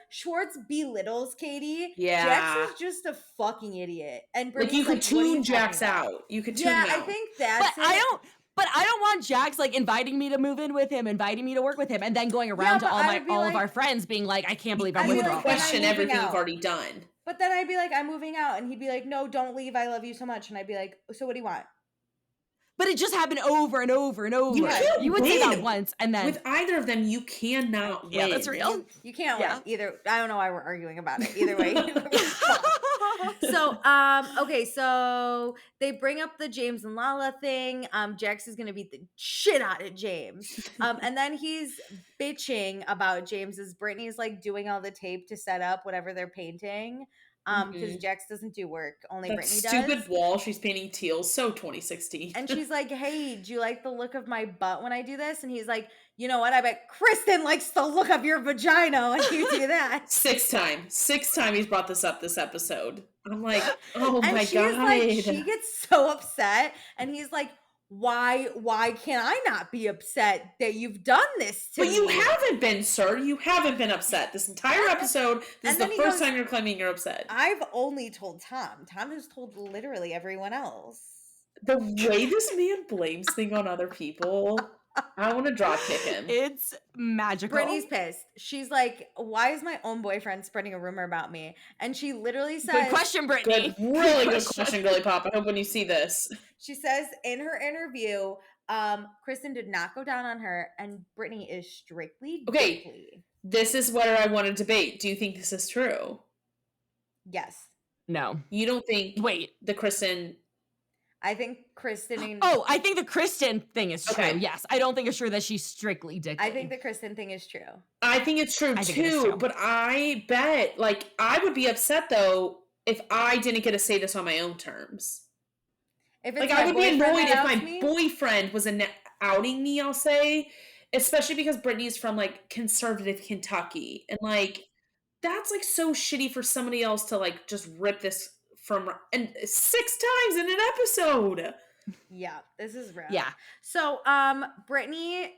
Schwartz belittles Katie. Yeah. Jax is just a fucking idiot. And like you could tune Jax out. You could tune him out. I think that's But I don't want Jax like inviting me to move in with him, inviting me to work with him, and then going around to all of our friends being like, I can't believe I'm with you. Question everything you've already done. But then I'd be like, I'm moving out, and he'd be like, no, don't leave. I love you so much. And I'd be like, so what do you want? But it just happened over and over and over. You would say that once, and then with either of them, you cannot win. Yeah, that's real. You can't win either. I don't know why we're arguing about it. Either way. So, okay, so they bring up the James and Lala thing. Jax is gonna beat the shit out of James. And then he's bitching about James's. Brittany's like doing all the tape to set up whatever they're painting. Because Jax doesn't do work, only Brittany does. Stupid wall she's painting teal, so 2016. And she's like, hey, do you like the look of my butt when I do this? And he's like, you know what? I bet Kristen likes the look of your vagina when you do that. Sixth time he's brought this up this episode. I'm like, oh my God. Like, she gets so upset, and he's like, why can't I not be upset that you've done this to me? But you haven't been, sir. You haven't been upset this entire episode. This is the first time you're claiming you're upset. I've only told Tom. Tom has told literally everyone else. The way this man blames things on other people, I want to drop kick him. It's magical. Brittany's pissed. She's like, why is my own boyfriend spreading a rumor about me? And she literally says, good question, Brittany. Really good question, Girly Pop. I hope when you see this. She says in her interview, Kristen did not go down on her, and Brittany is strictly okay. This is where I want to debate. Do you think this is true? Yes. No. You don't think the Kristen... I think Kristen... I think the Kristen thing is true. Yes. I don't think it's true that she's strictly dickly. I think the Kristen thing is true. I think it's true too, but I bet, like, I would be upset, though, if I didn't get to say this on my own terms. If it's like, I would be annoyed if my boyfriend was outing me, I'll say, especially because Brittany's from, like, conservative Kentucky. And, like, that's, like, so shitty for somebody else to, like, just rip this... and 6 times in an episode. Yeah, this is real. Yeah. So, Brittany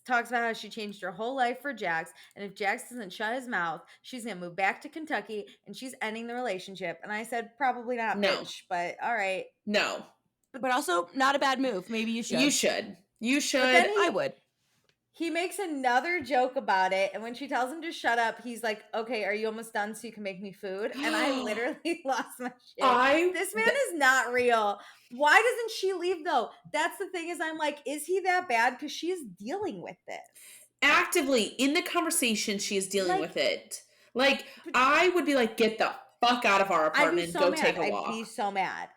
talks about how she changed her whole life for Jax, and if Jax doesn't shut his mouth, she's gonna move back to Kentucky, and she's ending the relationship. And I said, probably not, bitch, but all right. No. But also, not a bad move. Maybe you should. You should. I would. He makes another joke about it, and when she tells him to shut up, he's like, okay, are you almost done so you can make me food? And I literally lost my shit. This man is not real. Why doesn't she leave, though? That's the thing, is I'm like, is he that bad? Because she's dealing with this. Actively, in the conversation, she is dealing with it. Like, I would be like, get the fuck out of our apartment, go take a walk. I'd be so mad.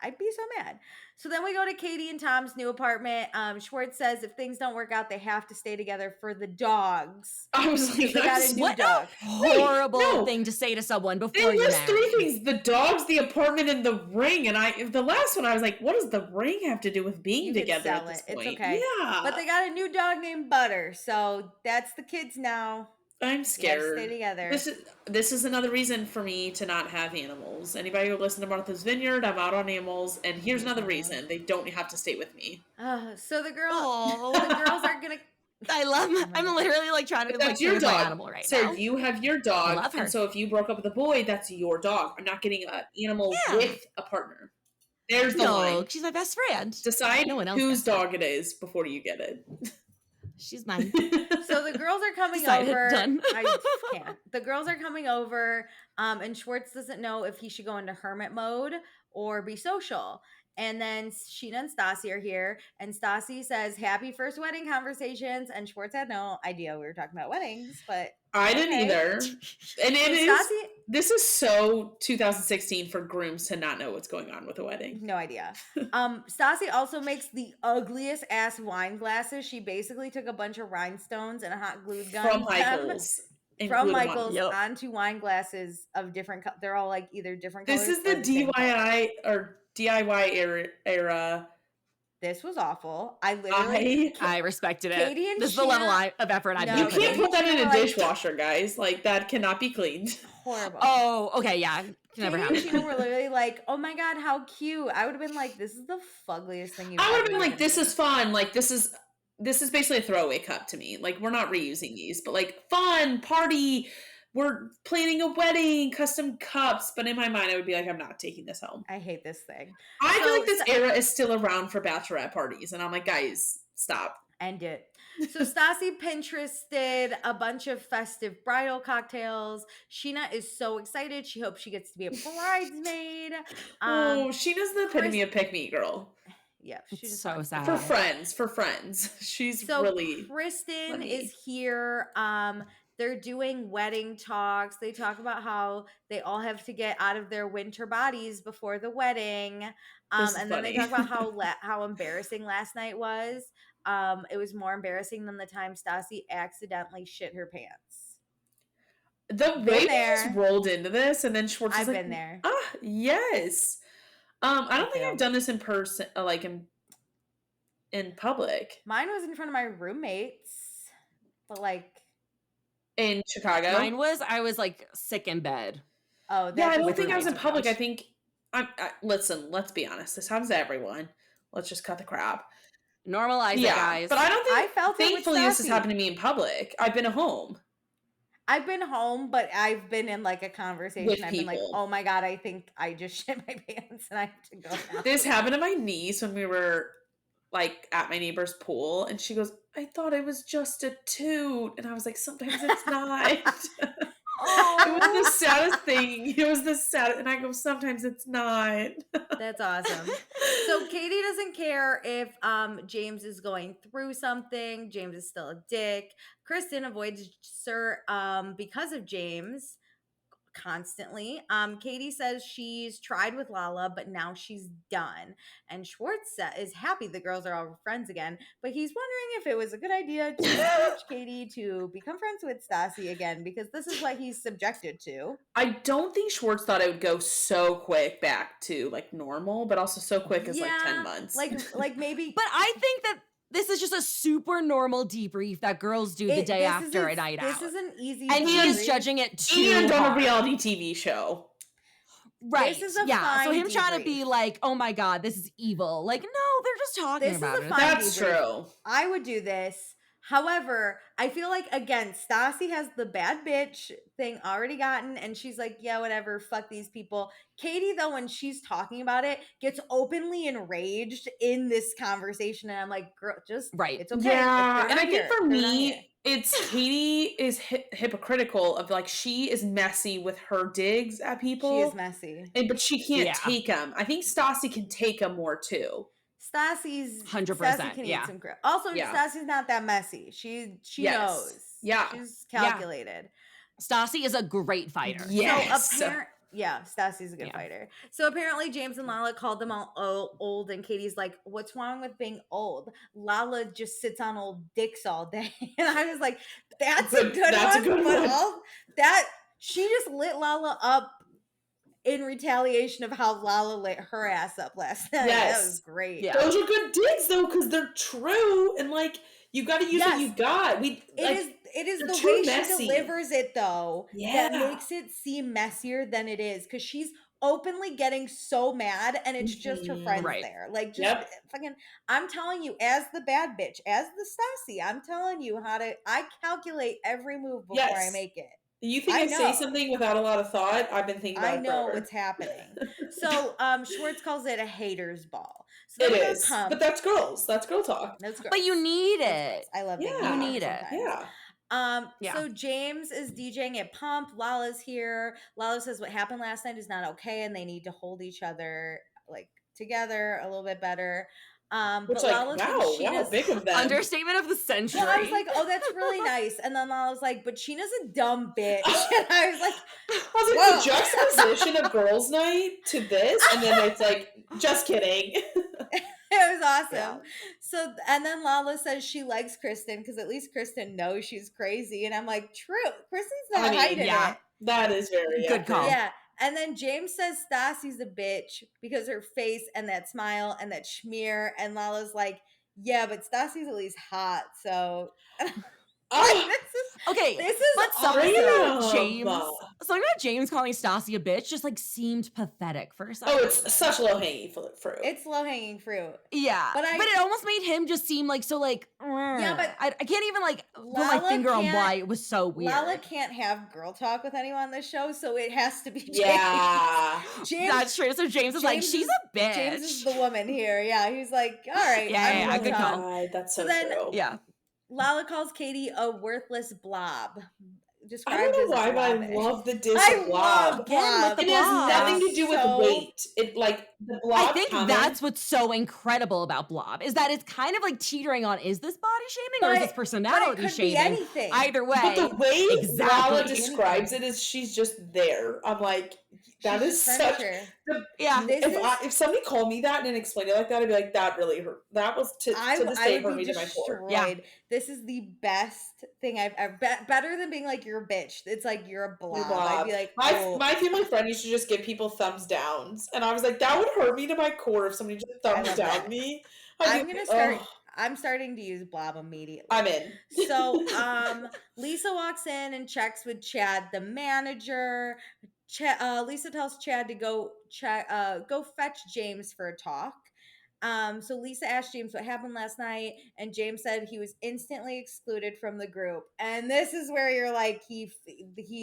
So then we go to Katie and Tom's new apartment. Schwartz says if things don't work out, they have to stay together for the dogs. I was like, they got a new dog. Horrible thing to say to someone before you're married. 3 things: the dogs, the apartment, and the ring. And the last one, I was like, what does the ring have to do with being together at this point? It's okay. Yeah. But they got a new dog named Butter, so that's the kids now. I'm scared. Stay together. This is another reason for me to not have animals. Anybody who listen to Martha's Vineyard, I'm out on animals, and here's another reason: they don't have to stay with me. So the girls are gonna. I'm literally like trying to like your dog. My animal right now. So you have your dog, love her. And so if you broke up with a boy, that's your dog. I'm not getting an animal with a partner. There's the line. She's my best friend. Decide whose dog it is before you get it. She's mine. So the girls are coming over. Done. I can't. The girls are coming over, and Schwartz doesn't know if he should go into hermit mode or be social. And then Sheena and Stassi are here, and Stassi says, happy first wedding conversations, and Schwartz had no idea we were talking about weddings, but I didn't either. And this is so 2016 for grooms to not know what's going on with a wedding. No idea. Stassi also makes the ugliest ass wine glasses. She basically took a bunch of rhinestones and a hot glued gun from Michael's. Onto wine glasses of different they're all like either different colors. This is the DIY era. This was awful. I respected it. Katie and this is the level of effort I've You can't put that in a dishwasher, guys. Like, that cannot be cleaned. Horrible. Oh, okay, yeah. Can never happen. Sheena were literally like, oh my God, how cute. I would have been like, this is the fuggliest thing you've I would have been like, this is fun. Like, this is this is basically a throwaway cup to me. Like, we're not reusing these, but like, fun, party, we're planning a wedding, custom cups. But in my mind, I would be like, I'm not taking this home. I hate this thing. I feel like this era is still around for bachelorette parties. And I'm like, guys, stop. End it. So Stassi Pinterested a bunch of festive bridal cocktails. Sheena is so excited. She hopes she gets to be a bridesmaid. Sheena's the epitome of pick me girl. Yeah, she's so sad. For friends. She's really Kristen is here. They're doing wedding talks. They talk about how they all have to get out of their winter bodies before the wedding. And then they talk about how embarrassing last night was. It was more embarrassing than the time Stassi accidentally shit her pants. The way we just rolled into this, and then Schwartz is like, I've been there. Yes. I don't think I've done this in person, like in public. Mine was in front of my roommates, but like in Chicago. I was like sick in bed. Oh, yeah. I don't think I was in public. I think listen. Let's be honest. This happens to everyone. Let's just cut the crap. Normalize it, guys. But I don't think. I felt thankfully, this has happened to me in public. I've been home. But I've been in like a conversation. With I've people. been like, oh my God, I think I just shit my pants and I have to go now. This happened to my niece when we were like at my neighbor's pool, and she goes, I thought it was just a toot. And I was like, sometimes it's not. It was the saddest thing. It was the saddest. And I go, sometimes it's not. That's awesome. So Katie doesn't care if James is going through something. James is still a dick. Kristen avoids Sir because of James constantly. Katie says she's tried with Lala, but now she's done. And Schwartz is happy the girls are all friends again, but he's wondering if it was a good idea to encourage Katie to become friends with Stassi again, because this is what he's subjected to. I don't think Schwartz thought it would go so quick back to like normal, but also so quick as like 10 months. Like maybe. But I think that this is just a super normal debrief that girls do the day after a night out. This is an easy and he is judging it too and hard. on a reality TV show. Right. This is a fine so him debrief. Trying to be like, oh my God, this is evil. Like, no, they're just talking about it. That's true. I would do this. However, I feel like, again, Stassi has the bad bitch thing already gotten, and she's like, yeah, whatever, fuck these people. Katie, though, when she's talking about it, gets openly enraged in this conversation, and I'm like, girl, just, it's okay. Yeah, and I think for me, it's Katie is hypocritical of like, she is messy with her digs at people. She is messy. But she can't take them. I think Stassi can take them more, too. Stassi's 100%. Stassi can eat some grip. Also, Stassi's not that messy. She knows. Yeah. She's calculated. Stassi is a great fighter. Yes. So Stassi's a good fighter. So apparently James and Lala called them all old, and Katie's like, what's wrong with being old? Lala just sits on old dicks all day. And I was like, that's a good one. But she just lit Lala up in retaliation of how Lala lit her ass up last night. Yes. That was great. Yeah. Those are good digs though, because they're true, and like, you got to use what you got. It is the way she delivers it though that makes it seem messier than it is, because she's openly getting so mad, and it's just her friends there. Like, just fucking, I'm telling you, as the bad bitch, as the Stassi, I'm telling you I calculate every move before I make it. You think I say something without a lot of thought? I've been thinking about it forever. I know what's happening. So Schwartz calls it a hater's ball. So it is. But that's girls. That's girl talk. That's girls. But you need it. I love it. You need it. Yeah. So James is DJing at Pump. Lala's here. Lala says what happened last night is not okay, and they need to hold each other like together a little bit better. Which, but like, Lala's wow, big of them. Understatement of the century. Well, I was like, oh, that's really nice. And then Lala was like, but Sheena's a dumb bitch. And I was like, the juxtaposition of girls' night to this, and then it's like, just kidding. It was awesome. Yeah. So, and then Lala says she likes Kristen because at least Kristen knows she's crazy. And I'm like, true. Kristen's not hiding it. That is very good call. Yeah. And then James says Stassi's a bitch because her face and that smile and that schmear. And Lala's like, yeah, but Stassi's at least hot. So, this is awesome. James. something about James calling Stassi a bitch just like seemed pathetic for a second. Oh, it's such low-hanging fruit. It's low-hanging fruit. Yeah. But it almost made him just seem like so like, yeah, but I can't even like put my finger on why it was so weird. Lala can't have girl talk with anyone on this show, so it has to be James. Yeah. That's true. So James is like, she's a bitch. James is the woman here. Yeah, he's like, all right. Yeah, good call. God, that's so true. Yeah. Lala calls Katie a worthless blob. I don't know why, but I love the diss of blob. Again, it has nothing to do with weight. It like the blob. I think that's what's so incredible about blob is that it's kind of like teetering on: is this body shaming or is this personality shaming? Be anything. Either way, but the way Lala describes it is she's just there. I'm like, that is such. If somebody called me that and explained it like that, I'd be like, that really hurt. That was to this day hurt me to my core. Yeah. This is the best thing I've ever. Better than being like, you're a bitch. It's like, you're a blob. I'd be like, my family friend used to just give people thumbs downs, and I was like, that would hurt me to my core if somebody just thumbs down me. I'm starting to use blob immediately. I'm in. So, Lisa walks in and checks with Chad, the manager. Lisa tells Chad to go fetch James for a talk. So Lisa asked James what happened last night, and James said he was instantly excluded from the group. And this is where you're like, he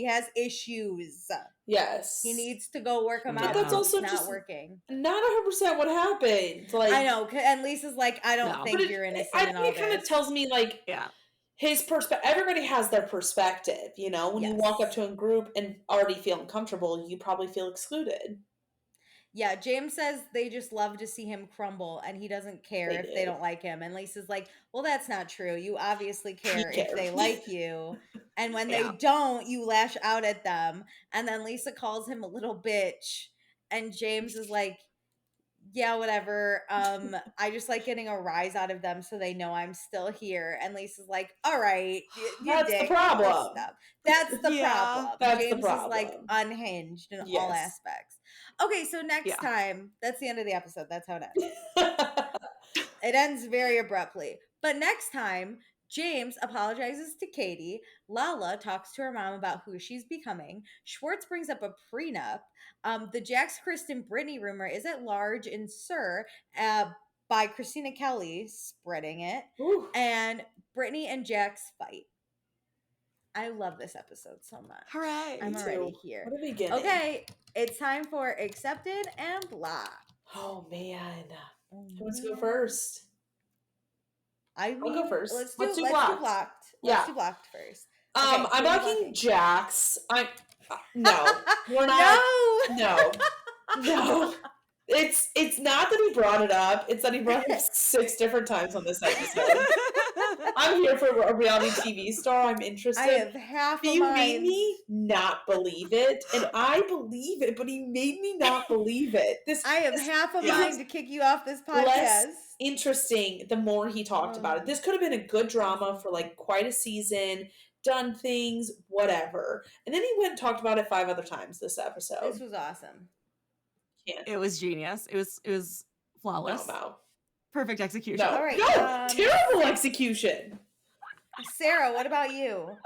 has issues. Yes, he needs to go work them out. But that's also not just working. Not 100% what happened. Like, I know, and Lisa's like, I don't think you're innocent. I think it kind of tells me like, his perspective. Everybody has their perspective. You know, when you walk up to a group and already feel uncomfortable, you probably feel excluded. Yeah, James says they just love to see him crumble, and he doesn't care if they don't like him. And Lisa's like, well, that's not true. You obviously care if they like you. And when they don't, you lash out at them. And then Lisa calls him a little bitch. And James is like, yeah, whatever. I just like getting a rise out of them so they know I'm still here. And Lisa's like, all right, that's the problem. That's the problem. That's James the problem. is like unhinged in all aspects. Okay, so next time, that's the end of the episode. That's how it ends. It ends very abruptly. But next time, James apologizes to Katie. Lala talks to her mom about who she's becoming. Schwartz brings up a prenup. The Jax, Kristen, Brittany rumor is at large in Sir by Christina Kelly spreading it. Ooh. And Brittany and Jax fight. I love this episode so much. Hooray. I'm already here. What are we getting? Okay, it's time for Accepted and Blocked. Oh, man. Who wants to go first? I'll go first. Let's do Blocked. Let's do Blocked first. Okay, I'm blocking Jax. No, we're not. No. It's not that he brought it up. It's that he brought it up 6 different times on this episode. I'm here for a reality TV star. I'm interested. I have half but you made me not believe it, and I believe it, but he made me not believe it. I have half a mind to kick you off this podcast. Less interesting the more he talked about it. This could have been a good drama for like quite a season, done things, whatever. And then he went and talked about it 5 other times this episode. This was awesome. It was genius. It was flawless. No. Perfect execution. All right. Terrible execution. Sarah, what about you?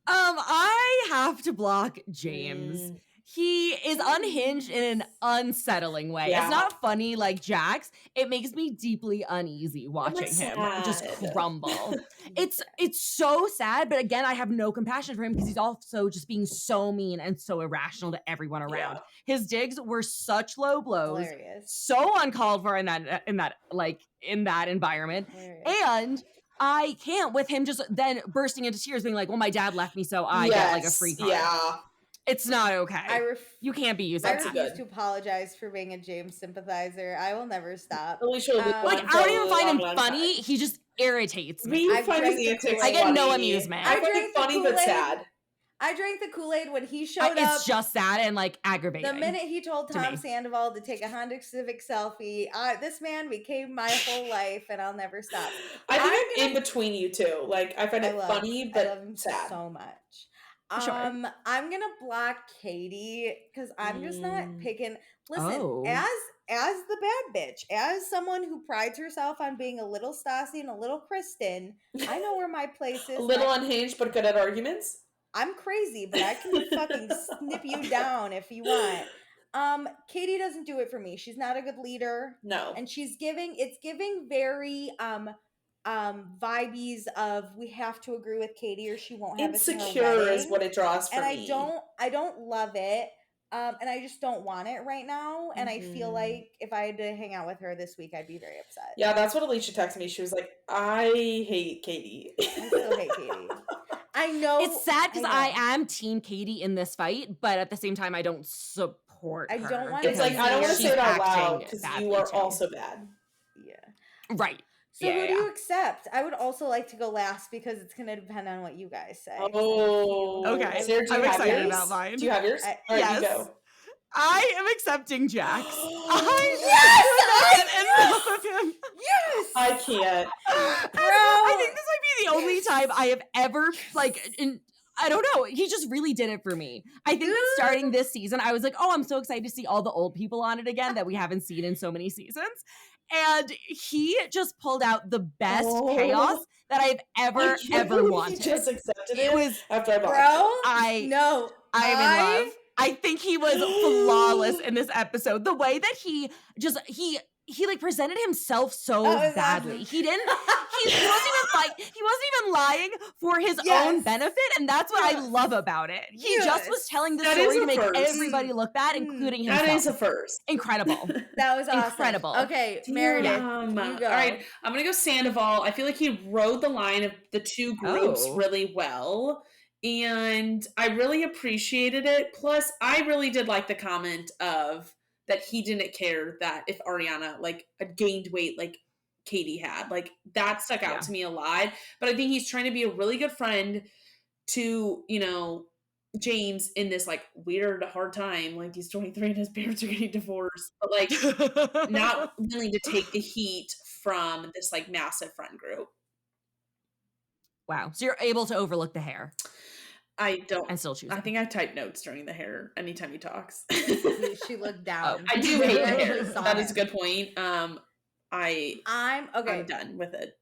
I have to block James. He is unhinged in an unsettling way. Yeah. It's not funny like Jax. It makes me deeply uneasy watching him just crumble. It's so sad, but again, I have no compassion for him because he's also just being so mean and so irrational to everyone around. Yeah. His digs were such low blows, hilarious. So uncalled for in that environment, hilarious. And I can't with him just then bursting into tears, being like, "Well, my dad left me, so I get like a free card." Yeah. It's not okay. You can't be using that. I refuse to apologize for being a James sympathizer. I will never stop. I don't even find him funny. He just irritates me. I get no amusement. I find it funny but sad. I drank the Kool-Aid when he showed up. It's just sad and like aggravating. The minute he told Tom Sandoval to take a Honda Civic selfie, this man became my whole life, and I'll never stop. I think I'm in between you two. Like I find it funny but I love him sad so much. Sure. I'm gonna block Katie because I'm just not picking. Listen, as the bad bitch, as someone who prides herself on being a little Stassi and a little Kristen, I know where my place is. A little unhinged but good at arguments. I'm crazy, but I can fucking snip you down if you want. Katie doesn't do it for me. She's not a good leader. No. And it's giving very vibes of we have to agree with Katie or she won't have Insecure us in her wedding. is what it draws for me. And I don't love it. And I just don't want it right now. And I feel like if I had to hang out with her this week, I'd be very upset. Yeah, that's what Alicia texted me. She was like, I hate Katie. I still hate Katie. I know. It's sad because I am Team Katie in this fight, but at the same time, I don't support her. I don't want It's like, I don't want to say it out loud because you are also bad. Yeah. Right. So who do you accept? I would also like to go last because it's going to depend on what you guys say. Oh, okay. Sarah, I'm excited about mine. Do you have yours? All right, you go. I am accepting Jax. I cannot enough of him. Yes, I can't. Bro, I think this might be the only time I have ever I don't know. He just really did it for me. I think that starting this season, I was like, oh, I'm so excited to see all the old people on it again that we haven't seen in so many seasons. And he just pulled out the best chaos that I've ever wanted. He just accepted it. Was after I bought I'm in love. I think he was flawless in this episode. The way that he like presented himself so badly. Awesome. He wasn't even lying for his own benefit, and that's what I love about it. He just was telling the story to make everybody look bad, including himself. That is a first. Incredible. That was awesome. Incredible. Okay, Meredith, you go. All right, I'm gonna go Sandoval. I feel like he rode the line of the two groups really well. And I really appreciated it. Plus, I really did like the comment of that he didn't care that if Ariana like gained weight like Katie had. Like that stuck out to me a lot. But I think he's trying to be a really good friend to, James in this like weird hard time. Like he's 23 and his parents are getting divorced. But like not willing to take the heat from this like massive friend group. Wow. So you're able to overlook the hair. I don't. And still choose. I think I type notes during the hair anytime he talks. She looked down. I do hate the hair. That is a good point. I'm done with it.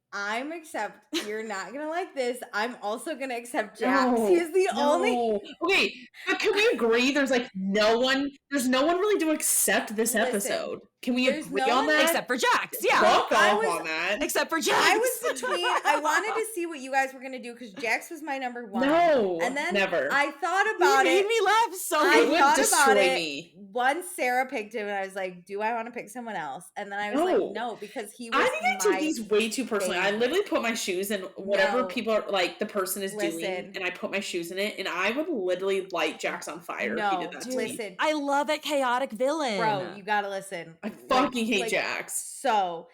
You're not gonna like this. I'm also gonna accept Jax. He's the only. Okay, but can we agree? There's no one really to accept this episode. Can we agree on that? Except for Jax, yeah. Fuck off on that. Except for Jax. I wanted to see what you guys were gonna do because Jax was my number one. No, and then never. I thought about it. You made me laugh so much. It would destroy me. Once Sarah picked him, and I was like, "Do I want to pick someone else?" And then I was like, "No," because he was. I think I took these way too personally. I literally put my shoes in whatever people are like the person is doing, and I put my shoes in it, and I would literally light Jax on fire if he did that to me. I love a chaotic villain. Bro, you gotta listen. I fucking hate Jax. So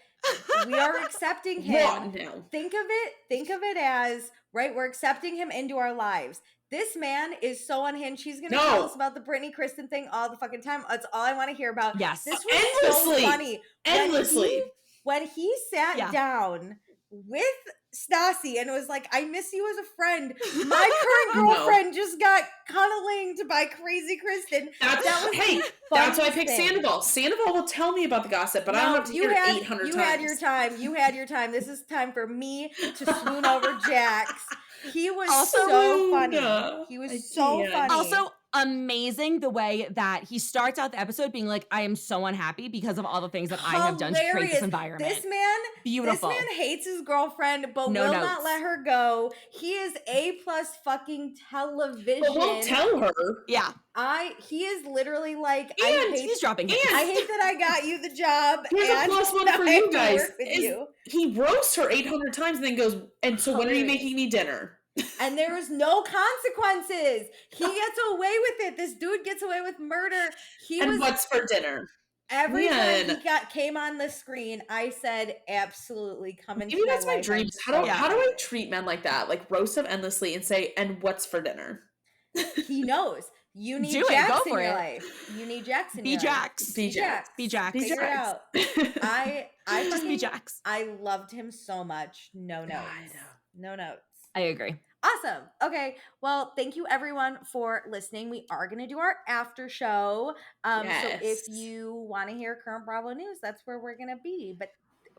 we are accepting him. Think of it as we're accepting him into our lives. This man is so unhinged. He's gonna tell us about the Brittany Kristen thing all the fucking time. That's all I want to hear about. Yes, this was so funny. Endlessly. When he sat down with Stassi and it was like, I miss you as a friend. My current girlfriend just got cuddlinged by Crazy Kristen. That's why I picked Sandoval. Sandoval will tell me about the gossip, but I don't have to hear it 800 times. You had your time. This is time for me to swoon over Jax. He was so funny. He was so funny. Also, amazing the way that he starts out the episode being like, I am so unhappy because of all the things that I have done to create this environment. This man hates his girlfriend, but will not let her go. He is A+ fucking television. But won't tell her. Yeah. He is literally like, he's dropping hints. I hate that I got you the job. Here's a plus one for you guys. He roasts her 800 times and then goes, and so when are you making me dinner? And there is no consequences. He gets away with it. This dude gets away with murder. What's for dinner? Every time he came on the screen, I said, absolutely, come into maybe that's my dreams. How do I treat men like that? Like roast them endlessly and say, and what's for dinner? He knows. You need Jax in your life. You need Jax in your life. Be Jax. Figure it out. I just be Jax. I loved him so much. No notes. No notes. I agree. Awesome. Okay. Well, thank you everyone for listening. We are going to do our after show. So if you want to hear current Bravo news, that's where we're going to be. But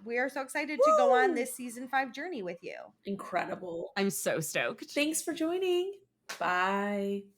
we are so excited to go on this season 5 journey with you. Incredible. I'm so stoked. Thanks for joining. Bye.